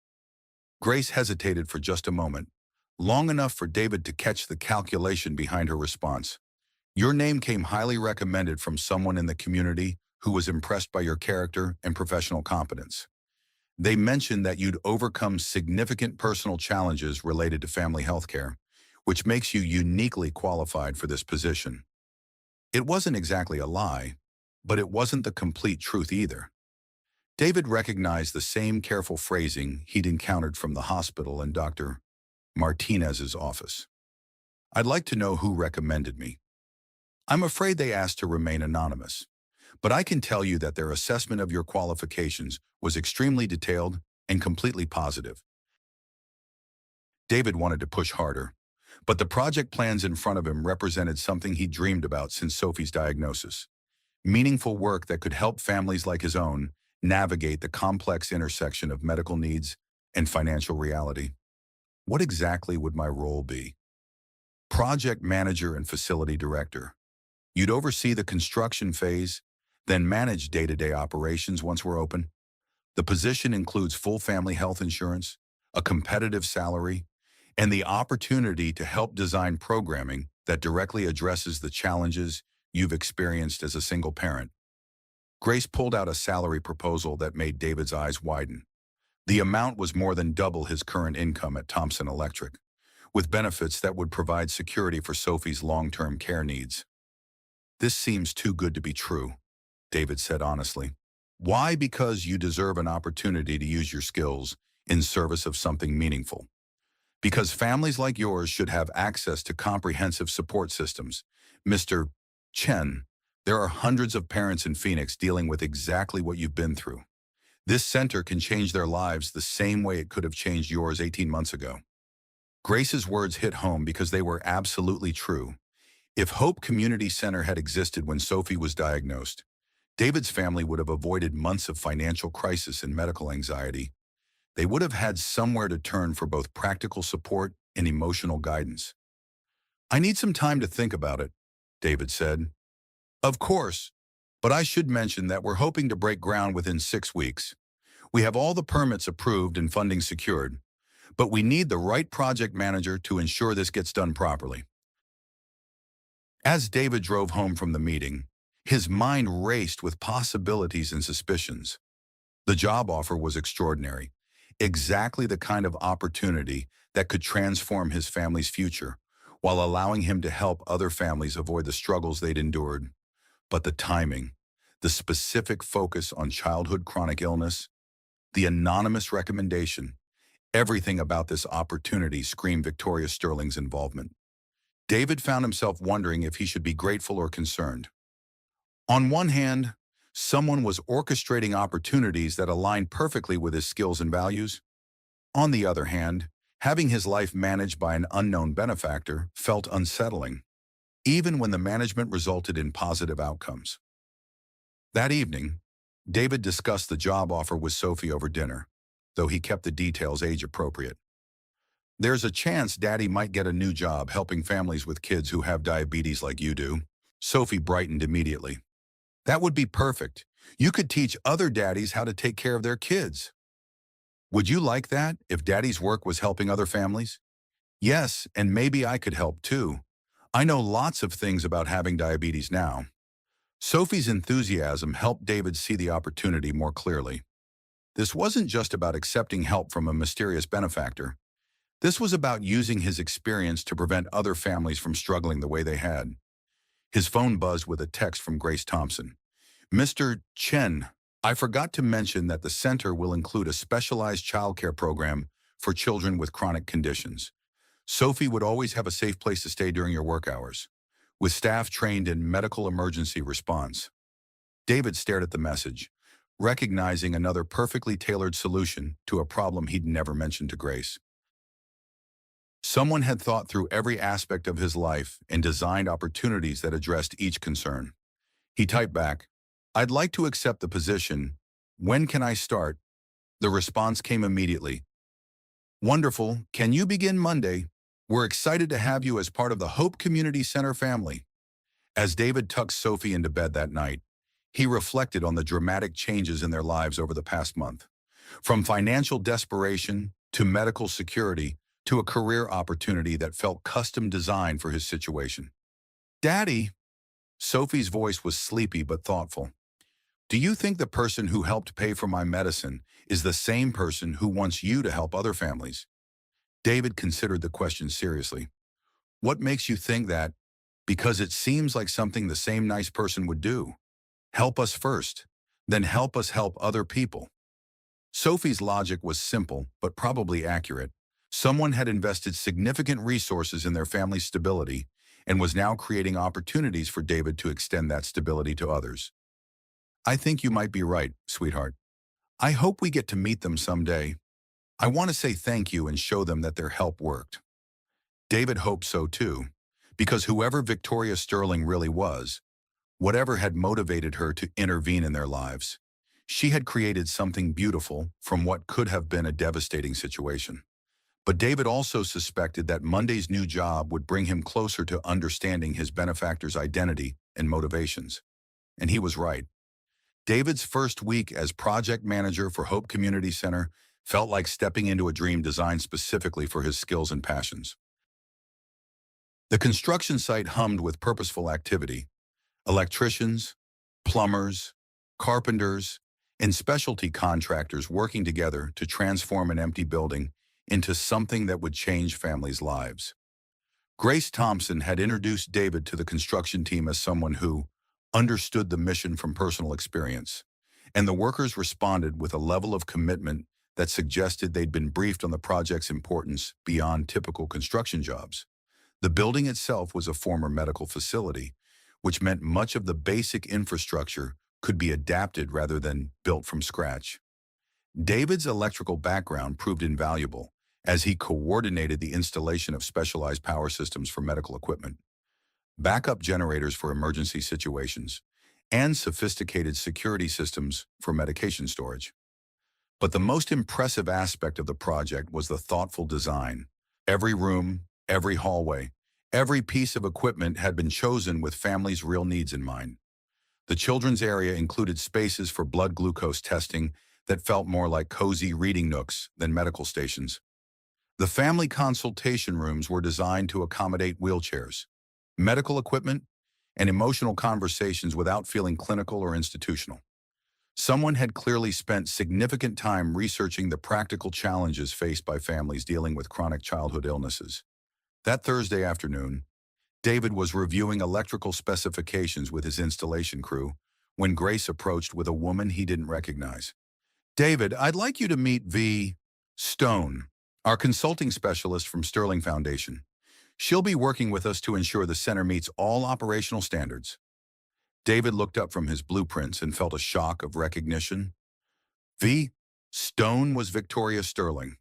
A: Grace hesitated for just a moment, long enough for David to catch the calculation behind her response. "Your name came highly recommended from someone in the community who was impressed by your character and professional competence. They mentioned that you'd overcome significant personal challenges related to family healthcare, which makes you uniquely qualified for this position." It wasn't exactly a lie, but it wasn't the complete truth either. David recognized the same careful phrasing he'd encountered from the hospital in Dr. Martinez's office. "I'd like to know who recommended me." "I'm afraid they asked to remain anonymous, but I can tell you that their assessment of your qualifications was extremely detailed and completely positive." David wanted to push harder, but the project plans in front of him represented something he dreamed about since Sophie's diagnosis: meaningful work that could help families like his own navigate the complex intersection of medical needs and financial reality. What exactly would my role be? Project manager and facility director. You'd oversee the construction phase, then manage day-to-day operations once we're open. The position includes full family health insurance, a competitive salary, and the opportunity to help design programming that directly addresses the challenges you've experienced as a single parent. Grace pulled out a salary proposal that made David's eyes widen. The amount was more than double his current income at Thompson Electric, with benefits that would provide security for Sophie's long-term care needs. "This seems too good to be true," David said honestly. "Why? Because you deserve an opportunity to use your skills in service of something meaningful. Because families like yours should have access to comprehensive support systems. Mr. Chen, there are hundreds of parents in Phoenix dealing with exactly what you've been through. This center can change their lives the same way it could have changed yours 18 months ago." Grace's words hit home because they were absolutely true. If Hope Community Center had existed when Sophie was diagnosed, David's family would have avoided months of financial crisis and medical anxiety. They would have had somewhere to turn for both practical support and emotional guidance. "I need some time to think about it," David said. "Of course, but I should mention that we're hoping to break ground within 6 weeks. We have all the permits approved and funding secured, but we need the right project manager to ensure this gets done properly." As David drove home from the meeting, his mind raced with possibilities and suspicions. The job offer was extraordinary, exactly the kind of opportunity that could transform his family's future, while allowing him to help other families avoid the struggles they'd endured. But the timing, the specific focus on childhood chronic illness, the anonymous recommendation, everything about this opportunity screamed Victoria Sterling's involvement. David found himself wondering if he should be grateful or concerned. On one hand, someone was orchestrating opportunities that aligned perfectly with his skills and values. On the other hand, having his life managed by an unknown benefactor felt unsettling, even when the management resulted in positive outcomes. That evening, David discussed the job offer with Sophie over dinner, though he kept the details age-appropriate. "There's a chance Daddy might get a new job helping families with kids who have diabetes like you do." Sophie brightened immediately. "That would be perfect. You could teach other daddies how to take care of their kids." "Would you like that, if Daddy's work was helping other families?" "Yes, and maybe I could help too. I know lots of things about having diabetes now." Sophie's enthusiasm helped David see the opportunity more clearly. This wasn't just about accepting help from a mysterious benefactor. This was about using his experience to prevent other families from struggling the way they had. His phone buzzed with a text from Grace Thompson. "Mr. Chen, I forgot to mention that the center will include a specialized childcare program for children with chronic conditions. Sophie would always have a safe place to stay during your work hours, with staff trained in medical emergency response." David stared at the message, recognizing another perfectly tailored solution to a problem he'd never mentioned to Grace. Someone had thought through every aspect of his life and designed opportunities that addressed each concern. He typed back, "I'd like to accept the position. When can I start?" The response came immediately. "Wonderful. Can you begin Monday? We're excited to have you as part of the Hope Community Center family." As David tucked Sophie into bed that night, he reflected on the dramatic changes in their lives over the past month. From financial desperation to medical security to a career opportunity that felt custom designed for his situation. "Daddy," Sophie's voice was sleepy but thoughtful, "do you think the person who helped pay for my medicine is the same person who wants you to help other families?" David considered the question seriously. "What makes you think that?" "Because it seems like something the same nice person would do. Help us first, then help us help other people." Sophie's logic was simple but probably accurate. Someone had invested significant resources in their family's stability and was now creating opportunities for David to extend that stability to others. "I think you might be right, sweetheart. I hope we get to meet them someday. I want to say thank you and show them that their help worked." David hoped so too, because whoever Victoria Sterling really was, whatever had motivated her to intervene in their lives, she had created something beautiful from what could have been a devastating situation. But David also suspected that Monday's new job would bring him closer to understanding his benefactor's identity and motivations. And he was right. David's first week as project manager for Hope Community Center Felt like stepping into a dream designed specifically for his skills and passions. The construction site hummed with purposeful activity. Electricians, plumbers, carpenters, and specialty contractors working together to transform an empty building into something that would change families' lives. Grace Thompson had introduced David to the construction team as someone who understood the mission from personal experience, and the workers responded with a level of commitment that suggested they'd been briefed on the project's importance beyond typical construction jobs. The building itself was a former medical facility, which meant much of the basic infrastructure could be adapted rather than built from scratch. David's electrical background proved invaluable as he coordinated the installation of specialized power systems for medical equipment, backup generators for emergency situations, and sophisticated security systems for medication storage. But the most impressive aspect of the project was the thoughtful design. Every room, every hallway, every piece of equipment had been chosen with families' real needs in mind. The children's area included spaces for blood glucose testing that felt more like cozy reading nooks than medical stations. The family consultation rooms were designed to accommodate wheelchairs, medical equipment, and emotional conversations without feeling clinical or institutional. Someone had clearly spent significant time researching the practical challenges faced by families dealing with chronic childhood illnesses. That Thursday afternoon, David was reviewing electrical specifications with his installation crew when Grace approached with a woman he didn't recognize. "David, I'd like you to meet V. Stone, our consulting specialist from Sterling Foundation. She'll be working with us to ensure the center meets all operational standards." David looked up from his blueprints and felt a shock of recognition. V. Stone was Victoria Sterling.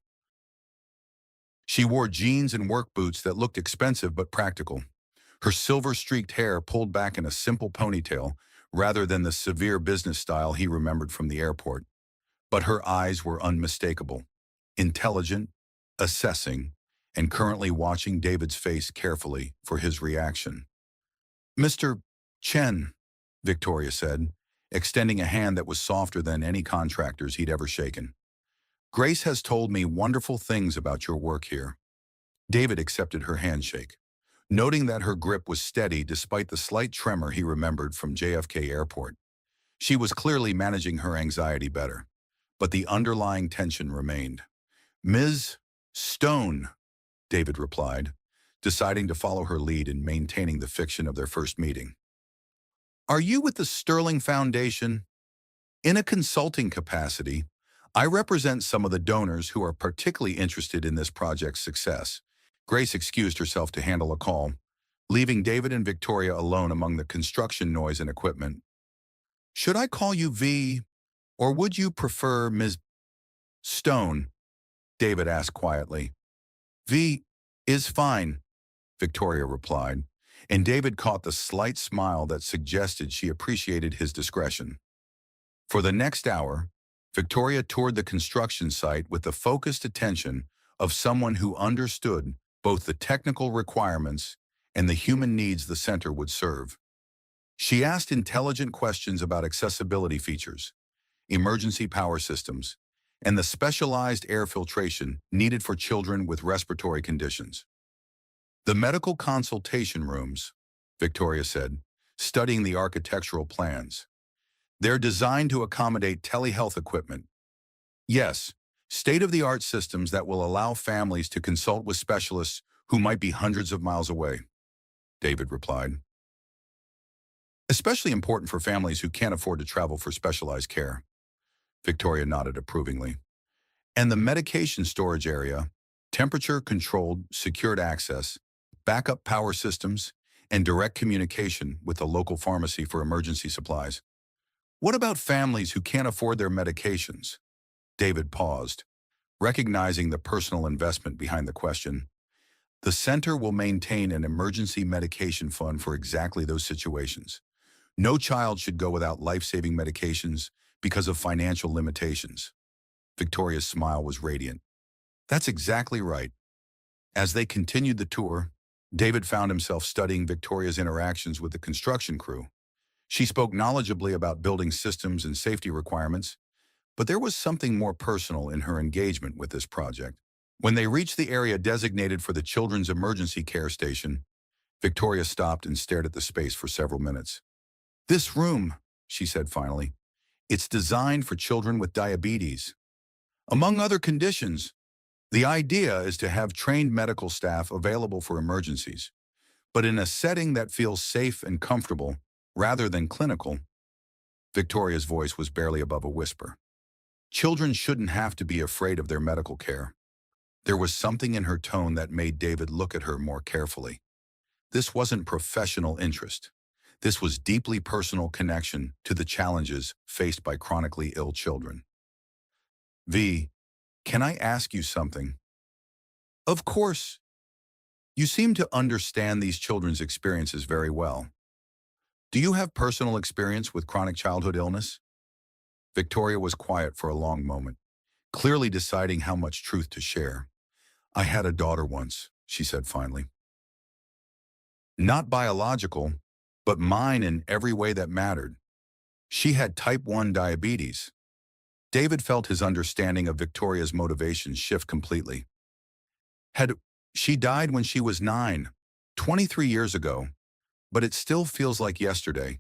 A: She wore jeans and work boots that looked expensive but practical. Her silver-streaked hair pulled back in a simple ponytail rather than the severe business style he remembered from the airport. But her eyes were unmistakable, intelligent, assessing, and currently watching David's face carefully for his reaction. "Mr. Chen," Victoria said, extending a hand that was softer than any contractor's he'd ever shaken. "Grace has told me wonderful things about your work here." David accepted her handshake, noting that her grip was steady despite the slight tremor he remembered from JFK Airport. She was clearly managing her anxiety better, but the underlying tension remained. "Ms. Stone," David replied, deciding to follow her lead in maintaining the fiction of their first meeting. "Are you with the Sterling Foundation?" "In a consulting capacity, I represent some of the donors who are particularly interested in this project's success." Grace excused herself to handle a call, leaving David and Victoria alone among the construction noise and equipment. "Should I call you V, or would you prefer Ms. Stone?" David asked quietly. "V is fine," Victoria replied, and David caught the slight smile that suggested she appreciated his discretion. For the next hour, Victoria toured the construction site with the focused attention of someone who understood both the technical requirements and the human needs the center would serve. She asked intelligent questions about accessibility features, emergency power systems, and the specialized air filtration needed for children with respiratory conditions. "The medical consultation rooms," Victoria said, studying the architectural plans. "They're designed to accommodate telehealth equipment. Yes, state-of-the-art systems that will allow families to consult with specialists who might be hundreds of miles away," David replied. "Especially important for families who can't afford to travel for specialized care." Victoria nodded approvingly. "And the medication storage area, temperature-controlled, secured access, backup power systems, and direct communication with the local pharmacy for emergency supplies. What about families who can't afford their medications?" David paused, recognizing the personal investment behind the question. "The center will maintain an emergency medication fund for exactly those situations. No child should go without life-saving medications because of financial limitations." Victoria's smile was radiant. "That's exactly right." As they continued the tour, David found himself studying Victoria's interactions with the construction crew. She spoke knowledgeably about building systems and safety requirements, But there was something more personal in her engagement with this project. When they reached the area designated for the children's emergency care station, Victoria stopped and stared at the space for several minutes. "This room," she said finally, "it's designed for children with diabetes. Among other conditions, the idea is to have trained medical staff available for emergencies, but in a setting that feels safe and comfortable rather than clinical." Victoria's voice was barely above a whisper. Children shouldn't have to be afraid of their medical care. There was something in her tone that made David look at her more carefully. This wasn't professional interest. This was deeply personal connection to the challenges faced by chronically ill children. "V, can I ask you something?" "Of course. You seem to understand these children's experiences very well. Do you have personal experience with chronic childhood illness?" Victoria was quiet for a long moment, clearly deciding how much truth to share. "I had a daughter once," she said finally. "Not biological, but mine in every way that mattered. She had type 1 diabetes." David felt his understanding of Victoria's motivations shift completely. "Had she died when she was 9, 23 years ago, but it still feels like yesterday."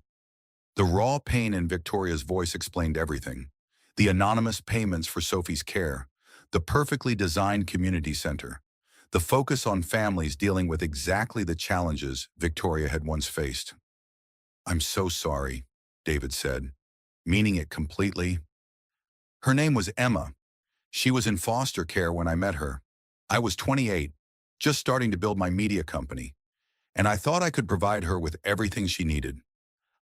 A: The raw pain in Victoria's voice explained everything. The anonymous payments for Sophie's care, the perfectly designed community center, the focus on families dealing with exactly the challenges Victoria had once faced. "I'm so sorry," David said, meaning it completely. "Her name was Emma. She was in foster care when I met her. I was 28, just starting to build my media company, and I thought I could provide her with everything she needed.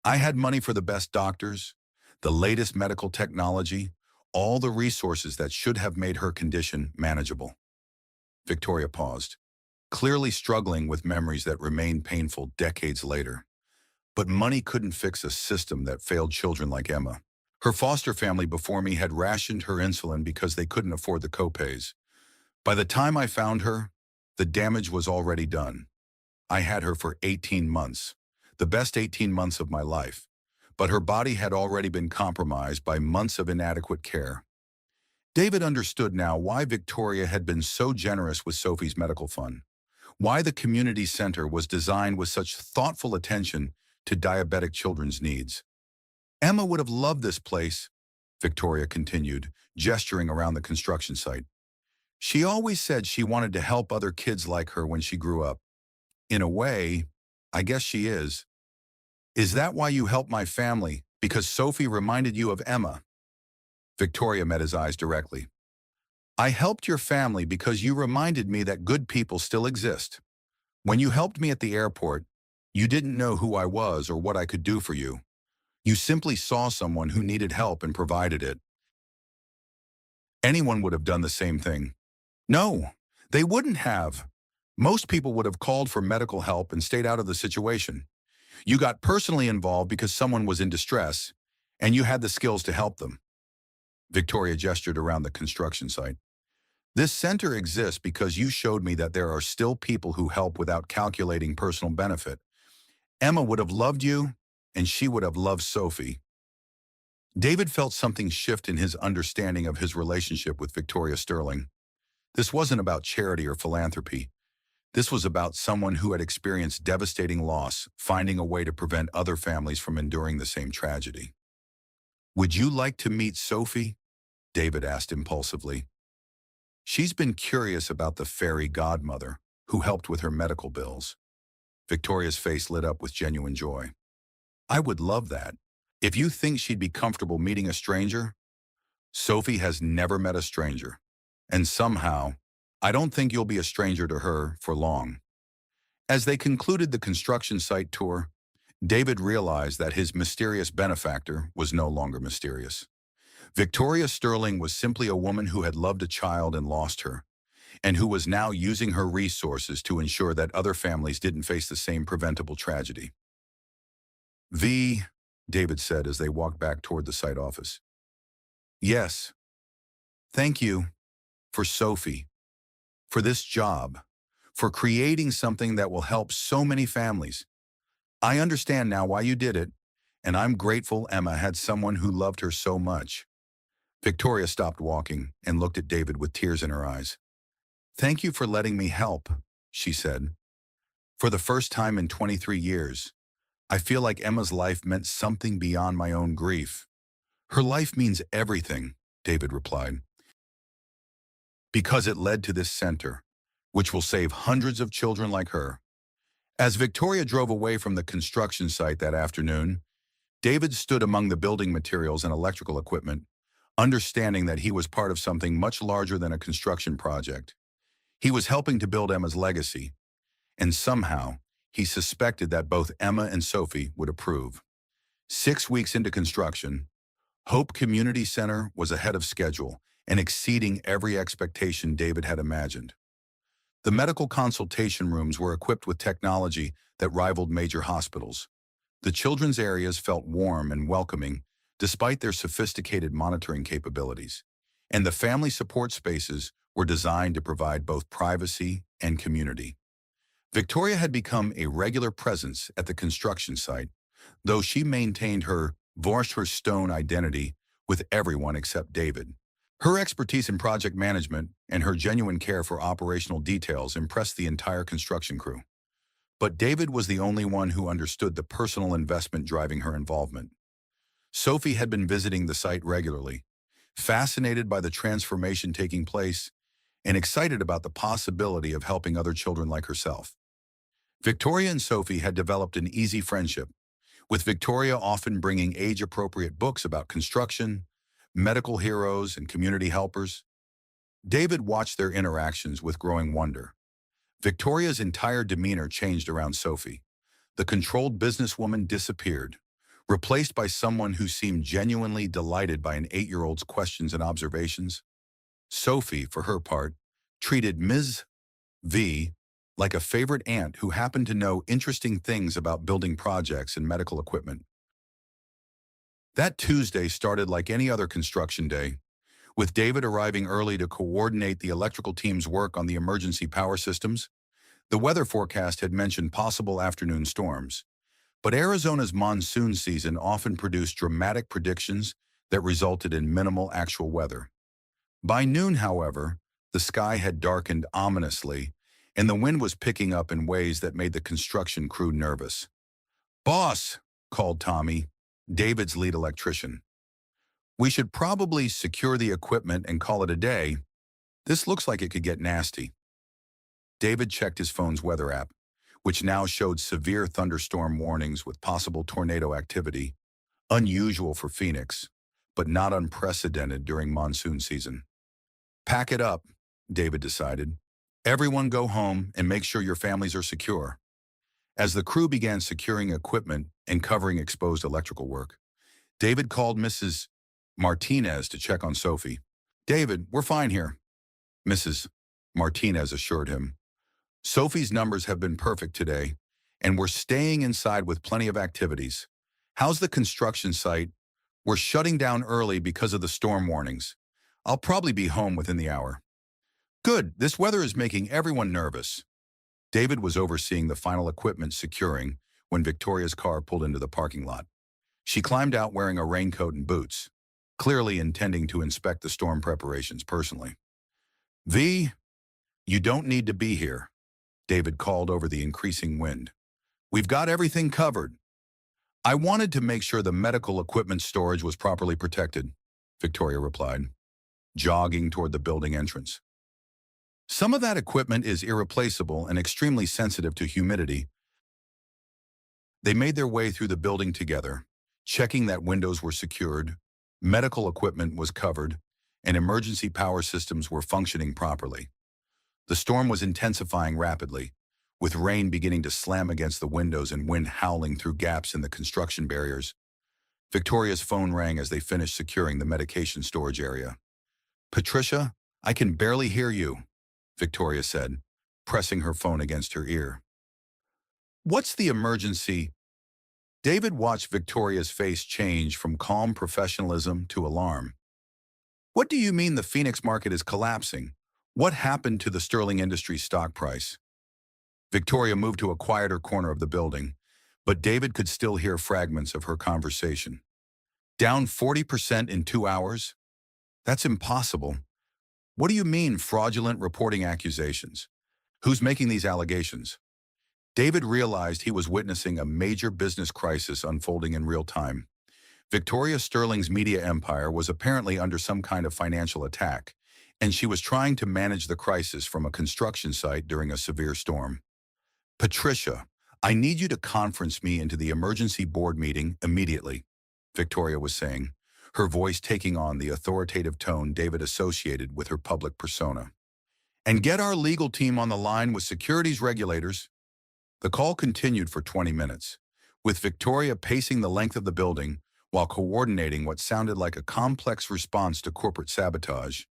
A: I had money for the best doctors, the latest medical technology, all the resources that should have made her condition manageable." Victoria paused, clearly struggling with memories that remained painful decades later. But money couldn't fix a system that failed children like Emma. Her foster family before me had rationed her insulin because they couldn't afford the copays. By the time I found her, the damage was already done. I had her for 18 months, the best 18 months of my life, but her body had already been compromised by months of inadequate care. David understood now why Victoria had been so generous with Sophie's medical fund, why the community center was designed with such thoughtful attention to diabetic children's needs. "Emma would have loved this place," Victoria continued, gesturing around the construction site. "She always said she wanted to help other kids like her when she grew up. In a way, I guess she is. Is that why you helped my family? Because Sophie reminded you of Emma?" Victoria met his eyes directly. "I helped your family because you reminded me that good people still exist. When you helped me at the airport, you didn't know who I was or what I could do for you. You simply saw someone who needed help and provided it. Anyone would have done the same thing." "No, they wouldn't have. Most people would have called for medical help and stayed out of the situation. You got personally involved because someone was in distress, and you had the skills to help them." Victoria gestured around the construction site. "This center exists because you showed me that there are still people who help without calculating personal benefit. Emma would have loved you, and she would have loved Sophie." David felt something shift in his understanding of his relationship with Victoria Sterling. This wasn't about charity or philanthropy. This was about someone who had experienced devastating loss, finding a way to prevent other families from enduring the same tragedy. "Would you like to meet Sophie?" David asked impulsively. "She's been curious about the fairy godmother who helped with her medical bills." Victoria's face lit up with genuine joy. "I would love that. If you think she'd be comfortable meeting a stranger, Sophie has never met a stranger. And somehow, I don't think you'll be a stranger to her for long." As they concluded the construction site tour, David realized that his mysterious benefactor was no longer mysterious. Victoria Sterling was simply a woman who had loved a child and lost her, and who was now using her resources to ensure that other families didn't face the same preventable tragedy. "V," David said as they walked back toward the site office. "Yes, thank you for Sophie, for this job, for creating something that will help so many families. I understand now why you did it, and I'm grateful Emma had someone who loved her so much." Victoria stopped walking and looked at David with tears in her eyes. "Thank you for letting me help," she said. "For the first time in 23 years, I feel like Emma's life meant something beyond my own grief." "Her life means everything," David replied, "because it led to this center, which will save hundreds of children like her." As Victoria drove away from the construction site that afternoon, David stood among the building materials and electrical equipment, understanding that he was part of something much larger than a construction project. He was helping to build Emma's legacy, and somehow, he suspected that both Emma and Sophie would approve. 6 weeks into construction, Hope Community Center was ahead of schedule and exceeding every expectation David had imagined. The medical consultation rooms were equipped with technology that rivaled major hospitals. The children's areas felt warm and welcoming, despite their sophisticated monitoring capabilities. And the family support spaces were designed to provide both privacy and community. Victoria had become a regular presence at the construction site, though she maintained her Vorster identity with everyone except David. Her expertise in project management and her genuine care for operational details impressed the entire construction crew. But David was the only one who understood the personal investment driving her involvement. Sophie had been visiting the site regularly, fascinated by the transformation taking place and excited about the possibility of helping other children like herself. Victoria and Sophie had developed an easy friendship, with Victoria often bringing age-appropriate books about construction, medical heroes, and community helpers. David watched their interactions with growing wonder. Victoria's entire demeanor changed around Sophie. The controlled businesswoman disappeared, replaced by someone who seemed genuinely delighted by an 8-year-old's questions and observations. Sophie, for her part, treated Ms. V like a favorite aunt who happened to know interesting things about building projects and medical equipment. That Tuesday started like any other construction day, with David arriving early to coordinate the electrical team's work on the emergency power systems. The weather forecast had mentioned possible afternoon storms, but Arizona's monsoon season often produced dramatic predictions that resulted in minimal actual weather. By noon, however, the sky had darkened ominously, and the wind was picking up in ways that made the construction crew nervous. "Boss," called Tommy, David's lead electrician, "we should probably secure the equipment and call it a day. This looks like it could get nasty." David checked his phone's weather app, which now showed severe thunderstorm warnings with possible tornado activity, unusual for Phoenix, but not unprecedented during monsoon season. "Pack it up," David decided. "Everyone go home and make sure your families are secure." As the crew began securing equipment and covering exposed electrical work, David called Mrs. Martinez to check on Sophie. "David, we're fine here," Mrs. Martinez assured him. "Sophie's numbers have been perfect today, and we're staying inside with plenty of activities. How's the construction site? We're shutting down early because of the storm warnings. I'll probably be home within the hour." "Good, this weather is making everyone nervous." David was overseeing the final equipment securing when Victoria's car pulled into the parking lot. She climbed out wearing a raincoat and boots, clearly intending to inspect the storm preparations personally. "V, you don't need to be here," David called over the increasing wind. "We've got everything covered." "I wanted to make sure the medical equipment storage was properly protected," Victoria replied, jogging toward the building entrance. "Some of that equipment is irreplaceable and extremely sensitive to humidity." They made their way through the building together, checking that windows were secured, medical equipment was covered, and emergency power systems were functioning properly. The storm was intensifying rapidly, with rain beginning to slam against the windows and wind howling through gaps in the construction barriers. Victoria's phone rang as they finished securing the medication storage area. "Patricia, I can barely hear you," Victoria said, pressing her phone against her ear. "What's the emergency?" David watched Victoria's face change from calm professionalism to alarm. "What do you mean the Phoenix market is collapsing? What happened to the Sterling Industries stock price?" Victoria moved to a quieter corner of the building, but David could still hear fragments of her conversation. "Down 40% in 2 hours?" That's impossible. What do you mean, fraudulent reporting accusations? Who's making these allegations? David realized he was witnessing a major business crisis unfolding in real time. Victoria Sterling's media empire was apparently under some kind of financial attack, and she was trying to manage the crisis from a construction site during a severe storm. Patricia, I need you to conference me into the emergency board meeting immediately, Victoria was saying, her voice taking on the authoritative tone David associated with her public persona. And get our legal team on the line with securities regulators. The call continued for 20 minutes, with Victoria pacing the length of the building while coordinating what sounded like a complex response to corporate sabotage.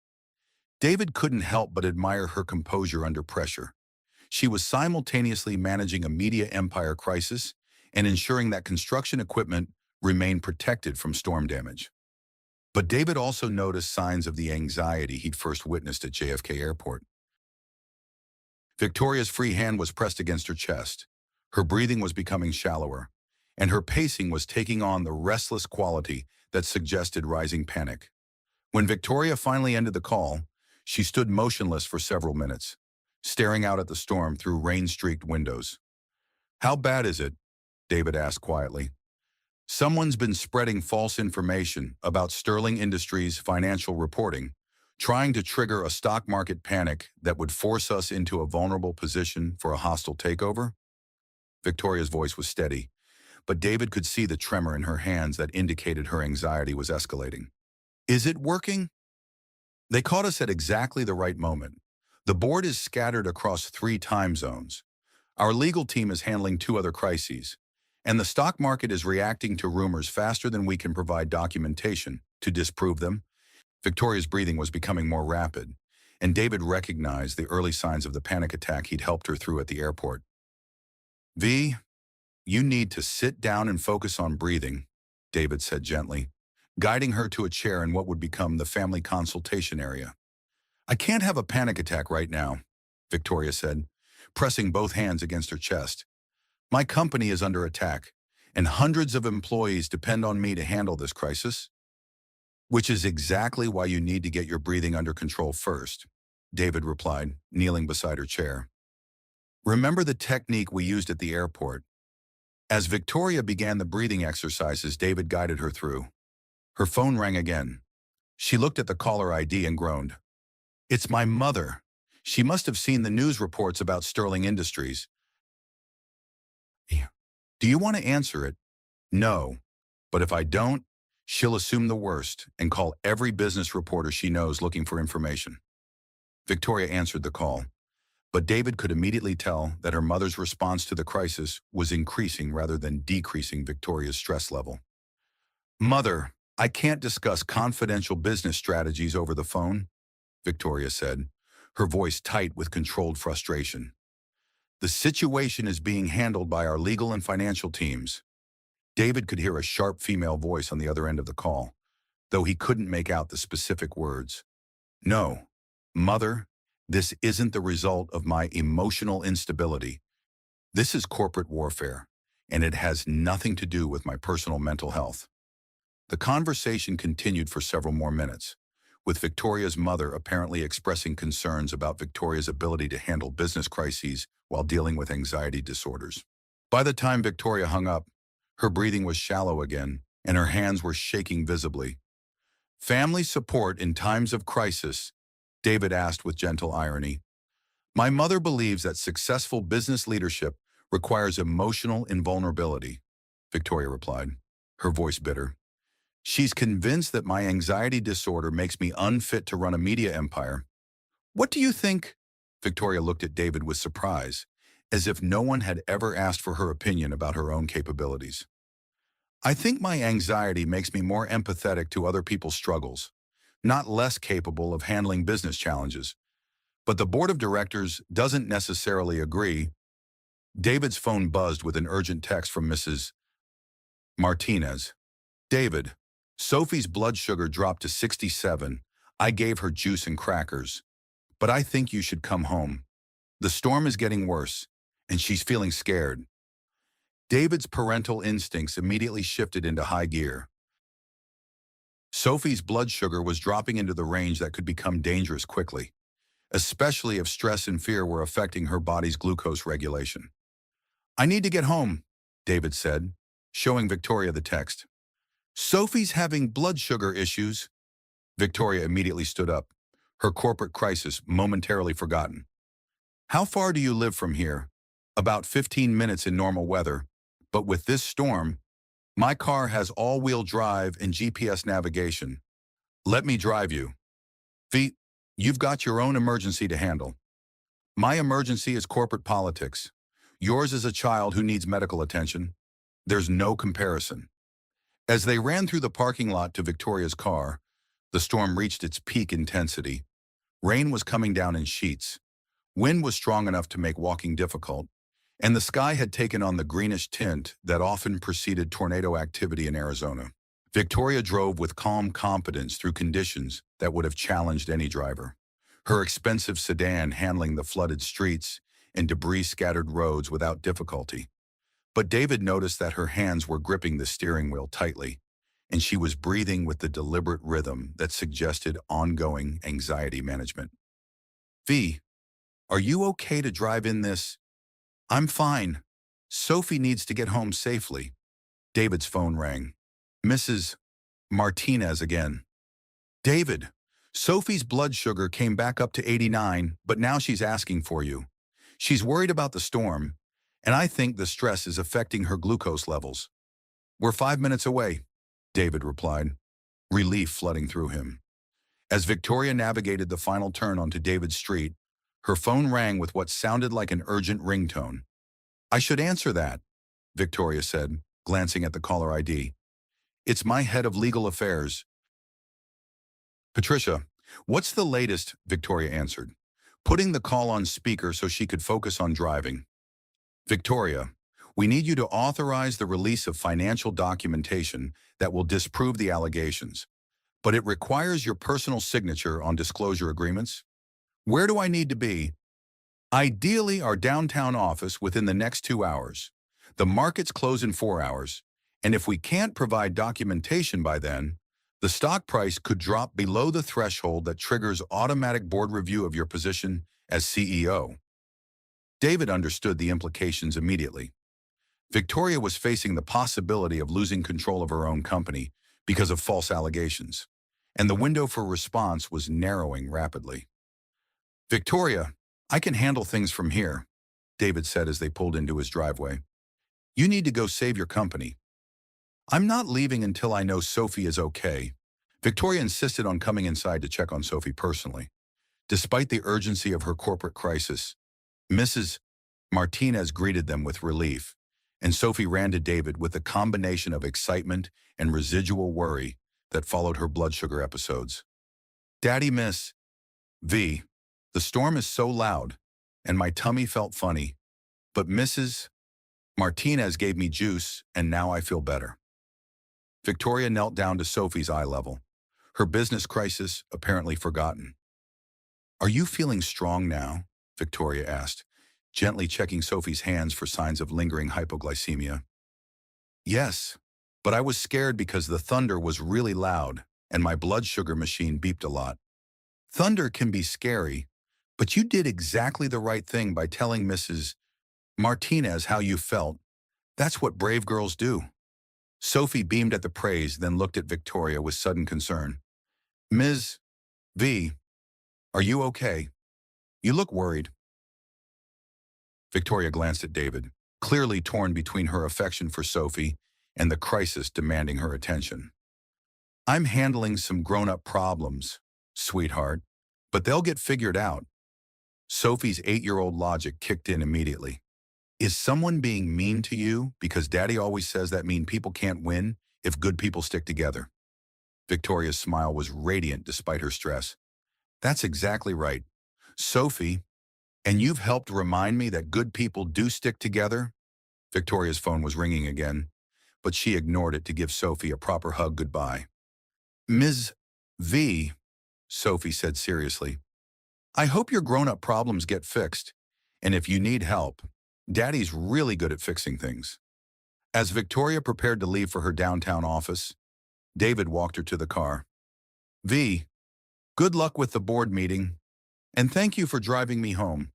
A: David couldn't help but admire her composure under pressure. She was simultaneously managing a media empire crisis and ensuring that construction equipment remained protected from storm damage. But David also noticed signs of the anxiety he'd first witnessed at JFK Airport. Victoria's free hand was pressed against her chest. Her breathing was becoming shallower, and her pacing was taking on the restless quality that suggested rising panic. When Victoria finally ended the call, she stood motionless for several minutes, staring out at the storm through rain-streaked windows. "How bad is it?" David asked quietly. "Someone's been spreading false information about Sterling Industries' financial reporting, trying to trigger a stock market panic that would force us into a vulnerable position for a hostile takeover." Victoria's voice was steady, but David could see the tremor in her hands that indicated her anxiety was escalating. "Is it working?" "They caught us at exactly the right moment. The board is scattered across 3 time zones. Our legal team is handling 2 other crises, and the stock market is reacting to rumors faster than we can provide documentation to disprove them." Victoria's breathing was becoming more rapid, and David recognized the early signs of the panic attack he'd helped her through at the airport. "V, you need to sit down and focus on breathing," David said gently, guiding her to a chair in what would become the family consultation area. "I can't have a panic attack right now," Victoria said, pressing both hands against her chest. "My company is under attack, and hundreds of employees depend on me to handle this crisis." "Which is exactly why you need to get your breathing under control first," David replied, kneeling beside her chair. "Remember the technique we used at the airport." As Victoria began the breathing exercises David guided her through, her phone rang again. She looked at the caller ID and groaned. "It's my mother. She must have seen the news reports about Sterling Industries." "Do you want to answer it?" "No. But if I don't, she'll assume the worst and call every business reporter she knows looking for information." Victoria answered the call, but David could immediately tell that her mother's response to the crisis was increasing rather than decreasing Victoria's stress level. "Mother, I can't discuss confidential business strategies over the phone," Victoria said, her voice tight with controlled frustration. "The situation is being handled by our legal and financial teams." David could hear a sharp female voice on the other end of the call, though he couldn't make out the specific words. "No, Mother, this isn't the result of my emotional instability. This is corporate warfare, and it has nothing to do with my personal mental health." The conversation continued for several more minutes, with Victoria's mother apparently expressing concerns about Victoria's ability to handle business crises while dealing with anxiety disorders. By the time Victoria hung up, her breathing was shallow again, and her hands were shaking visibly. "Family support in times of crisis?" David asked with gentle irony. "My mother believes that successful business leadership requires emotional invulnerability," Victoria replied, her voice bitter. "She's convinced that my anxiety disorder makes me unfit to run a media empire." "What do you think?" Victoria looked at David with surprise, as if no one had ever asked for her opinion about her own capabilities. "I think my anxiety makes me more empathetic to other people's struggles, not less capable of handling business challenges. But the board of directors doesn't necessarily agree." David's phone buzzed with an urgent text from Mrs. Martinez. "David, Sophie's blood sugar dropped to 67. I gave her juice and crackers. But I think you should come home. The storm is getting worse, and she's feeling scared." David's parental instincts immediately shifted into high gear. Sophie's blood sugar was dropping into the range that could become dangerous quickly, especially if stress and fear were affecting her body's glucose regulation. "I need to get home," David said, showing Victoria the text. "Sophie's having blood sugar issues." Victoria immediately stood up, her corporate crisis momentarily forgotten. "How far do you live from here?" "About 15 minutes in normal weather, but with this storm, my car has all-wheel drive and GPS navigation. Let me drive you." "V, you've got your own emergency to handle. My emergency is corporate politics. Yours is a child who needs medical attention. There's no comparison." As they ran through the parking lot to Victoria's car, the storm reached its peak intensity. Rain was coming down in sheets. Wind was strong enough to make walking difficult, and the sky had taken on the greenish tint that often preceded tornado activity in Arizona. Victoria drove with calm confidence through conditions that would have challenged any driver, her expensive sedan handling the flooded streets and debris-scattered roads without difficulty. But David noticed that her hands were gripping the steering wheel tightly, and she was breathing with the deliberate rhythm that suggested ongoing anxiety management. "V, are you okay to drive in this?" "I'm fine. Sophie needs to get home safely." David's phone rang. "Mrs. Martinez again." "David, Sophie's blood sugar came back up to 89, but now she's asking for you. She's worried about the storm, and I think the stress is affecting her glucose levels." "We're 5 minutes away," David replied, relief flooding through him. As Victoria navigated the final turn onto David's street, her phone rang with what sounded like an urgent ringtone. "I should answer that," Victoria said, glancing at the caller ID. "It's my head of legal affairs." "Patricia, what's the latest?" Victoria answered, putting the call on speaker so she could focus on driving. "Victoria, we need you to authorize the release of financial documentation that will disprove the allegations, but it requires your personal signature on disclosure agreements." "Where do I need to be?" "Ideally, our downtown office within the next 2 hours. The markets close in 4 hours, and if we can't provide documentation by then, the stock price could drop below the threshold that triggers automatic board review of your position as CEO." David understood the implications immediately. Victoria was facing the possibility of losing control of her own company because of false allegations, and the window for response was narrowing rapidly. "Victoria, I can handle things from here," David said as they pulled into his driveway. "You need to go save your company." "I'm not leaving until I know Sophie is okay." Victoria insisted on coming inside to check on Sophie personally. Despite the urgency of her corporate crisis, Mrs. Martinez greeted them with relief, and Sophie ran to David with a combination of excitement and residual worry that followed her blood sugar episodes. "Daddy, Miss V, the storm is so loud, and my tummy felt funny, but Mrs. Martinez gave me juice, and now I feel better." Victoria knelt down to Sophie's eye level, her business crisis apparently forgotten. "Are you feeling strong now?" Victoria asked, gently checking Sophie's hands for signs of lingering hypoglycemia. "Yes, but I was scared because the thunder was really loud, and my blood sugar machine beeped a lot." "Thunder can be scary, but you did exactly the right thing by telling Mrs. Martinez how you felt. That's what brave girls do." Sophie beamed at the praise, then looked at Victoria with sudden concern. "Ms. V, are you okay? You look worried." Victoria glanced at David, clearly torn between her affection for Sophie and the crisis demanding her attention. "I'm handling some grown-up problems, sweetheart, but they'll get figured out." Sophie's 8-year-old logic kicked in immediately. "Is someone being mean to you because Daddy always says that mean people can't win if good people stick together?" Victoria's smile was radiant despite her stress. "That's exactly right, Sophie, and you've helped remind me that good people do stick together." Victoria's phone was ringing again, but she ignored it to give Sophie a proper hug goodbye. "Ms. V," Sophie said seriously, "I hope your grown-up problems get fixed, and if you need help, Daddy's really good at fixing things." As Victoria prepared to leave for her downtown office, David walked her to the car. V, good luck with the board meeting, and thank you for driving me home.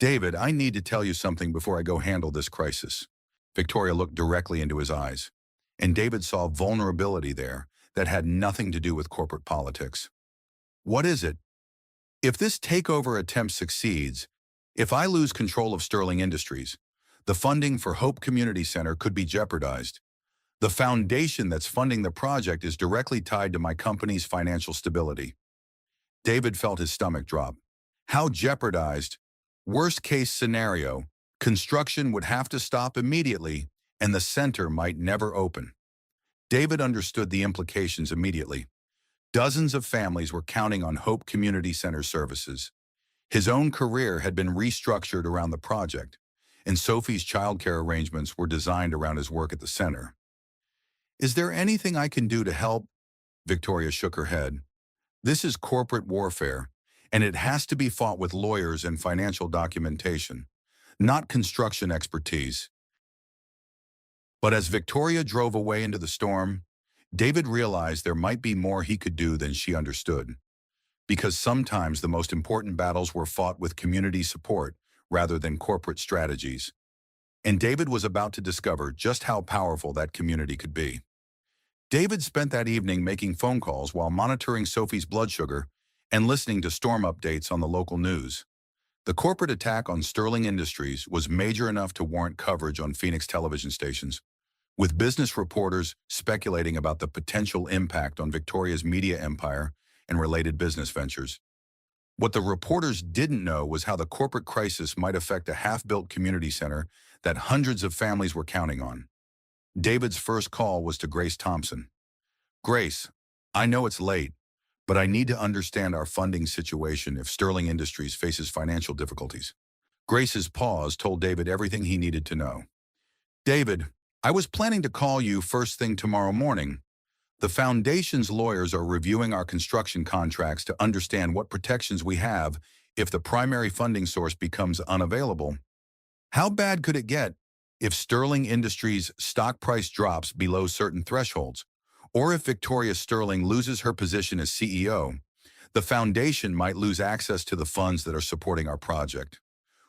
A: David, I need to tell you something before I go handle this crisis. Victoria looked directly into his eyes, and David saw vulnerability there that had nothing to do with corporate politics. What is it? If this takeover attempt succeeds, if I lose control of Sterling Industries, the funding for Hope Community Center could be jeopardized. The foundation that's funding the project is directly tied to my company's financial stability. David felt his stomach drop. How jeopardized? Worst case scenario, construction would have to stop immediately and the center might never open. David understood the implications immediately. Dozens of families were counting on Hope Community Center services. His own career had been restructured around the project, and Sophie's childcare arrangements were designed around his work at the center. Is there anything I can do to help? Victoria shook her head. This is corporate warfare, and it has to be fought with lawyers and financial documentation, not construction expertise. But as Victoria drove away into the storm, David realized there might be more he could do than she understood. Because sometimes the most important battles were fought with community support rather than corporate strategies. And David was about to discover just how powerful that community could be. David spent that evening making phone calls while monitoring Sophie's blood sugar and listening to storm updates on the local news. The corporate attack on Sterling Industries was major enough to warrant coverage on Phoenix television stations, with business reporters speculating about the potential impact on Victoria's media empire and related business ventures. What the reporters didn't know was how the corporate crisis might affect a half-built community center that hundreds of families were counting on. David's first call was to Grace Thompson. Grace, I know it's late, but I need to understand our funding situation if Sterling Industries faces financial difficulties. Grace's pause told David everything he needed to know. David, I was planning to call you first thing tomorrow morning. The foundation's lawyers are reviewing our construction contracts to understand what protections we have if the primary funding source becomes unavailable. How bad could it get if Sterling Industries' stock price drops below certain thresholds, or if Victoria Sterling loses her position as CEO? The foundation might lose access to the funds that are supporting our project.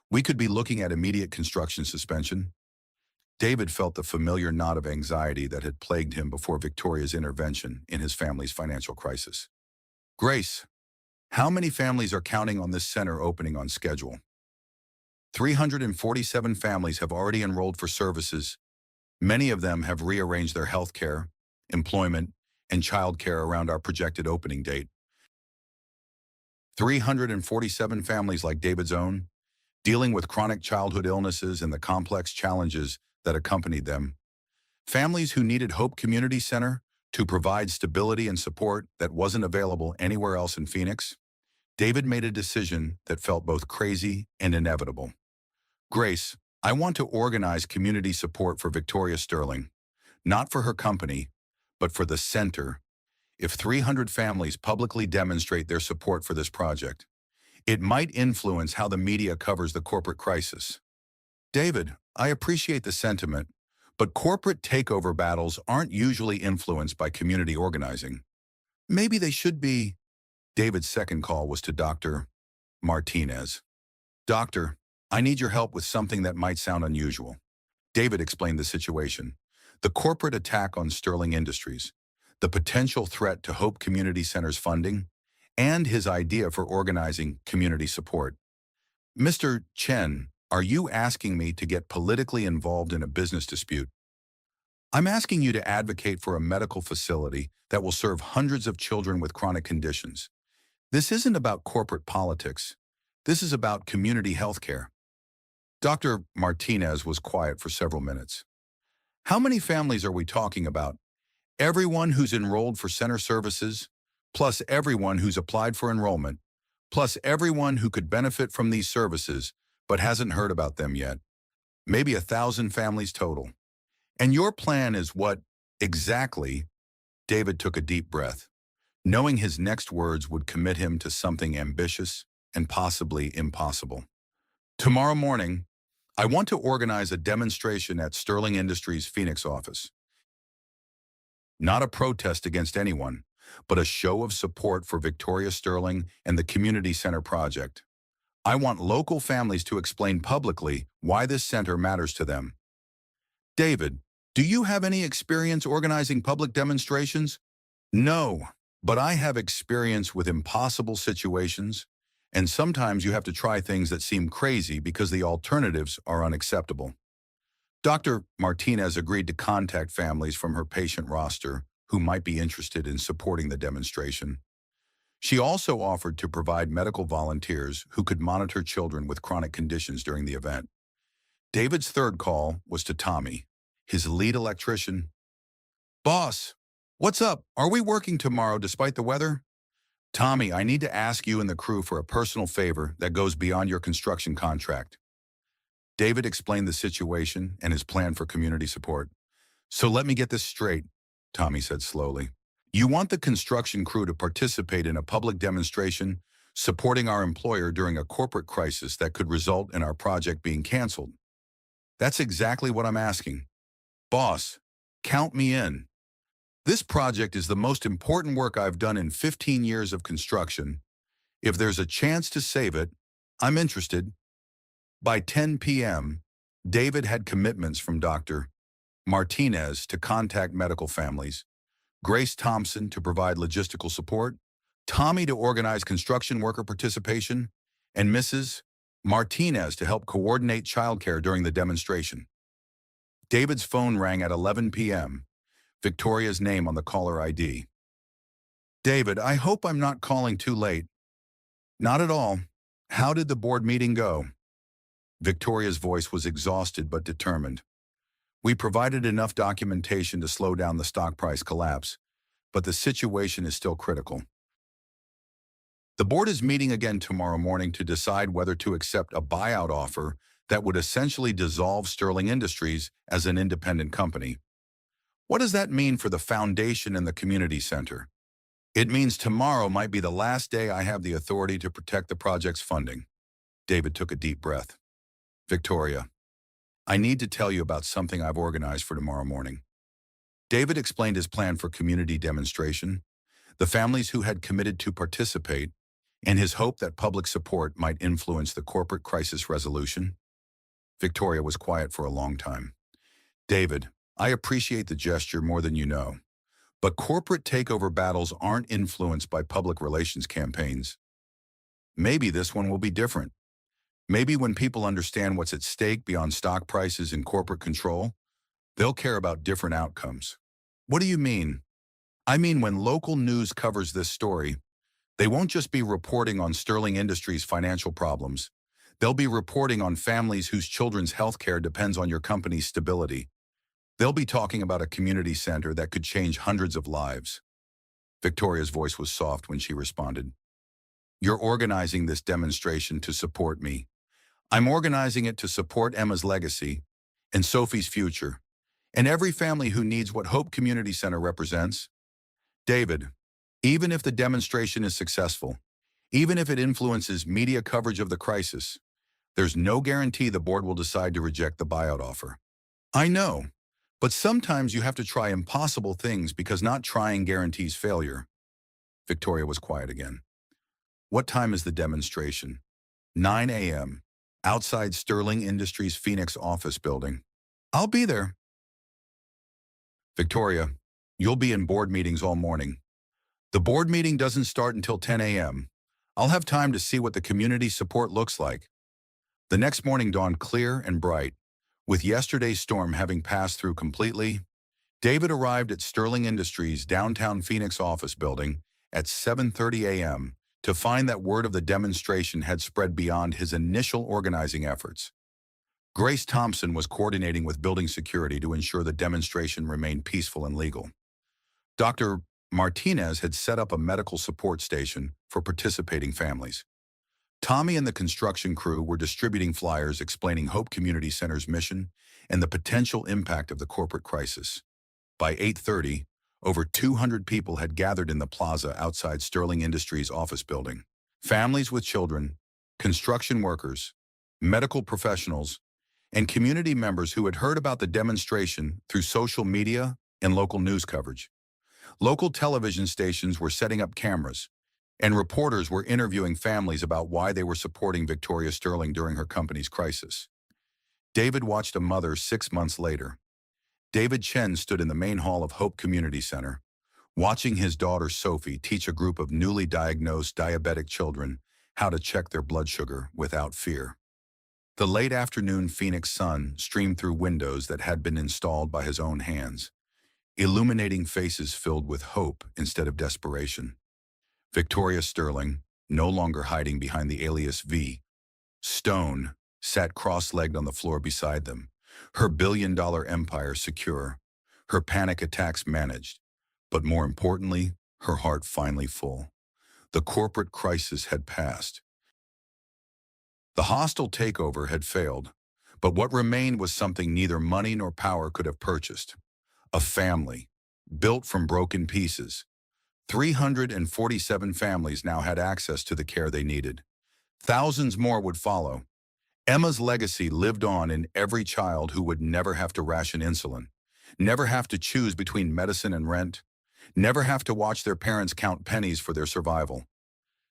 A: We could be looking at immediate construction suspension. David felt the familiar knot of anxiety that had plagued him before Victoria's intervention in his family's financial crisis. Grace, how many families are counting on this center opening on schedule? 347 families have already enrolled for services. Many of them have rearranged their health care, employment, and child care around our projected opening date. 347 families like David's own, dealing with chronic childhood illnesses and the complex challenges that accompanied them. Families who needed Hope Community Center to provide stability and support that wasn't available anywhere else in Phoenix. David made a decision that felt both crazy and inevitable. Grace, I want to organize community support for Victoria Sterling, not for her company, but for the center. If 300 families publicly demonstrate their support for this project, it might influence how the media covers the corporate crisis. David, I appreciate the sentiment, but corporate takeover battles aren't usually influenced by community organizing. Maybe they should be. David's second call was to Dr. Martinez. Doctor, I need your help with something that might sound unusual. David explained the situation. The corporate attack on Sterling Industries, the potential threat to Hope Community Center's funding, and his idea for organizing community support. Mr. Chen, are you asking me to get politically involved in a business dispute? I'm asking you to advocate for a medical facility that will serve hundreds of children with chronic conditions. This isn't about corporate politics. This is about community health care. Dr. Martinez was quiet for several minutes. How many families are we talking about? Everyone who's enrolled for center services, plus everyone who's applied for enrollment, plus everyone who could benefit from these services but hasn't heard about them yet. Maybe 1,000 families total. And your plan is what, exactly? David took a deep breath, knowing his next words would commit him to something ambitious and possibly impossible. Tomorrow morning, I want to organize a demonstration at Sterling Industries' Phoenix office. Not a protest against anyone, but a show of support for Victoria Sterling and the Community Center project. I want local families to explain publicly why this center matters to them. David, do you have any experience organizing public demonstrations? No, but I have experience with impossible situations, and sometimes you have to try things that seem crazy because the alternatives are unacceptable. Dr. Martinez agreed to contact families from her patient roster who might be interested in supporting the demonstration. She also offered to provide medical volunteers who could monitor children with chronic conditions during the event. David's third call was to Tommy, his lead electrician. Boss, what's up? Are we working tomorrow despite the weather? Tommy, I need to ask you and the crew for a personal favor that goes beyond your construction contract. David explained the situation and his plan for community support. So let me get this straight, Tommy said slowly. You want the construction crew to participate in a public demonstration supporting our employer during a corporate crisis that could result in our project being canceled. That's exactly what I'm asking. Boss, count me in. This project is the most important work I've done in 15 years of construction. If there's a chance to save it, I'm interested. By 10 p.m., David had commitments from Dr. Martinez to contact medical families, Grace Thompson to provide logistical support, Tommy to organize construction worker participation, and Mrs. Martinez to help coordinate childcare during the demonstration. David's phone rang at 11 p.m., Victoria's name on the caller ID. David, I hope I'm not calling too late. Not at all. How did the board meeting go? Victoria's voice was exhausted but determined. We provided enough documentation to slow down the stock price collapse, but the situation is still critical. The board is meeting again tomorrow morning to decide whether to accept a buyout offer that would essentially dissolve Sterling Industries as an independent company. What does that mean for the foundation and the community center? It means tomorrow might be the last day I have the authority to protect the project's funding. David took a deep breath. Victoria, I need to tell you about something I've organized for tomorrow morning. David explained his plan for community demonstration, the families who had committed to participate, and his hope that public support might influence the corporate crisis resolution. Victoria was quiet for a long time. David, I appreciate the gesture more than you know, but corporate takeover battles aren't influenced by public relations campaigns. Maybe this one will be different. Maybe when people understand what's at stake beyond stock prices and corporate control, they'll care about different outcomes. What do you mean? I mean when local news covers this story, they won't just be reporting on Sterling Industries' financial problems. They'll be reporting on families whose children's health care depends on your company's stability. They'll be talking about a community center that could change hundreds of lives. Victoria's voice was soft when she responded. You're organizing this demonstration to support me. I'm organizing it to support Emma's legacy and Sophie's future, and every family who needs what Hope Community Center represents. David, even if the demonstration is successful, even if it influences media coverage of the crisis, there's no guarantee the board will decide to reject the buyout offer. I know, but sometimes you have to try impossible things because not trying guarantees failure. Victoria was quiet again. What time is the demonstration? 9 a.m. outside Sterling Industries Phoenix office building. I'll be there. Victoria, you'll be in board meetings all morning. The board meeting doesn't start until 10 a.m. I'll have time to see what the community support looks like. The next morning dawned clear and bright. With yesterday's storm having passed through completely, David arrived at Sterling Industries' downtown Phoenix office building at 7:30 a.m. to find that word of the demonstration had spread beyond his initial organizing efforts. Grace Thompson was coordinating with building security to ensure the demonstration remained peaceful and legal. Dr. Martinez had set up a medical support station for participating families. Tommy and the construction crew were distributing flyers explaining Hope Community Center's mission and the potential impact of the corporate crisis. By 8:30, over 200 people had gathered in the plaza outside Sterling Industries' office building. Families with children, construction workers, medical professionals, and community members who had heard about the demonstration through social media and local news coverage. Local television stations were setting up cameras, and reporters were interviewing families about why they were supporting Victoria Sterling during her company's crisis. David watched a mother 6 months later. David Chen stood in the main hall of Hope Community Center, watching his daughter Sophie teach a group of newly diagnosed diabetic children how to check their blood sugar without fear. The late afternoon Phoenix sun streamed through windows that had been installed by his own hands, illuminating faces filled with hope instead of desperation. Victoria Sterling, no longer hiding behind the alias V. Stone, sat cross-legged on the floor beside them, her billion-dollar empire secure, her panic attacks managed, but more importantly, her heart finally full. The corporate crisis had passed. The hostile takeover had failed, but what remained was something neither money nor power could have purchased. A family, built from broken pieces. 347 families now had access to the care they needed. Thousands more would follow. Emma's legacy lived on in every child who would never have to ration insulin, never have to choose between medicine and rent, never have to watch their parents count pennies for their survival.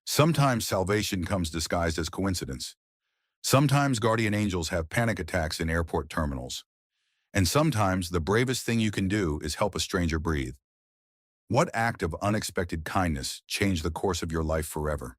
A: Sometimes salvation comes disguised as coincidence. Sometimes guardian angels have panic attacks in airport terminals. And sometimes the bravest thing you can do is help a stranger breathe. What act of unexpected kindness changed the course of your life forever?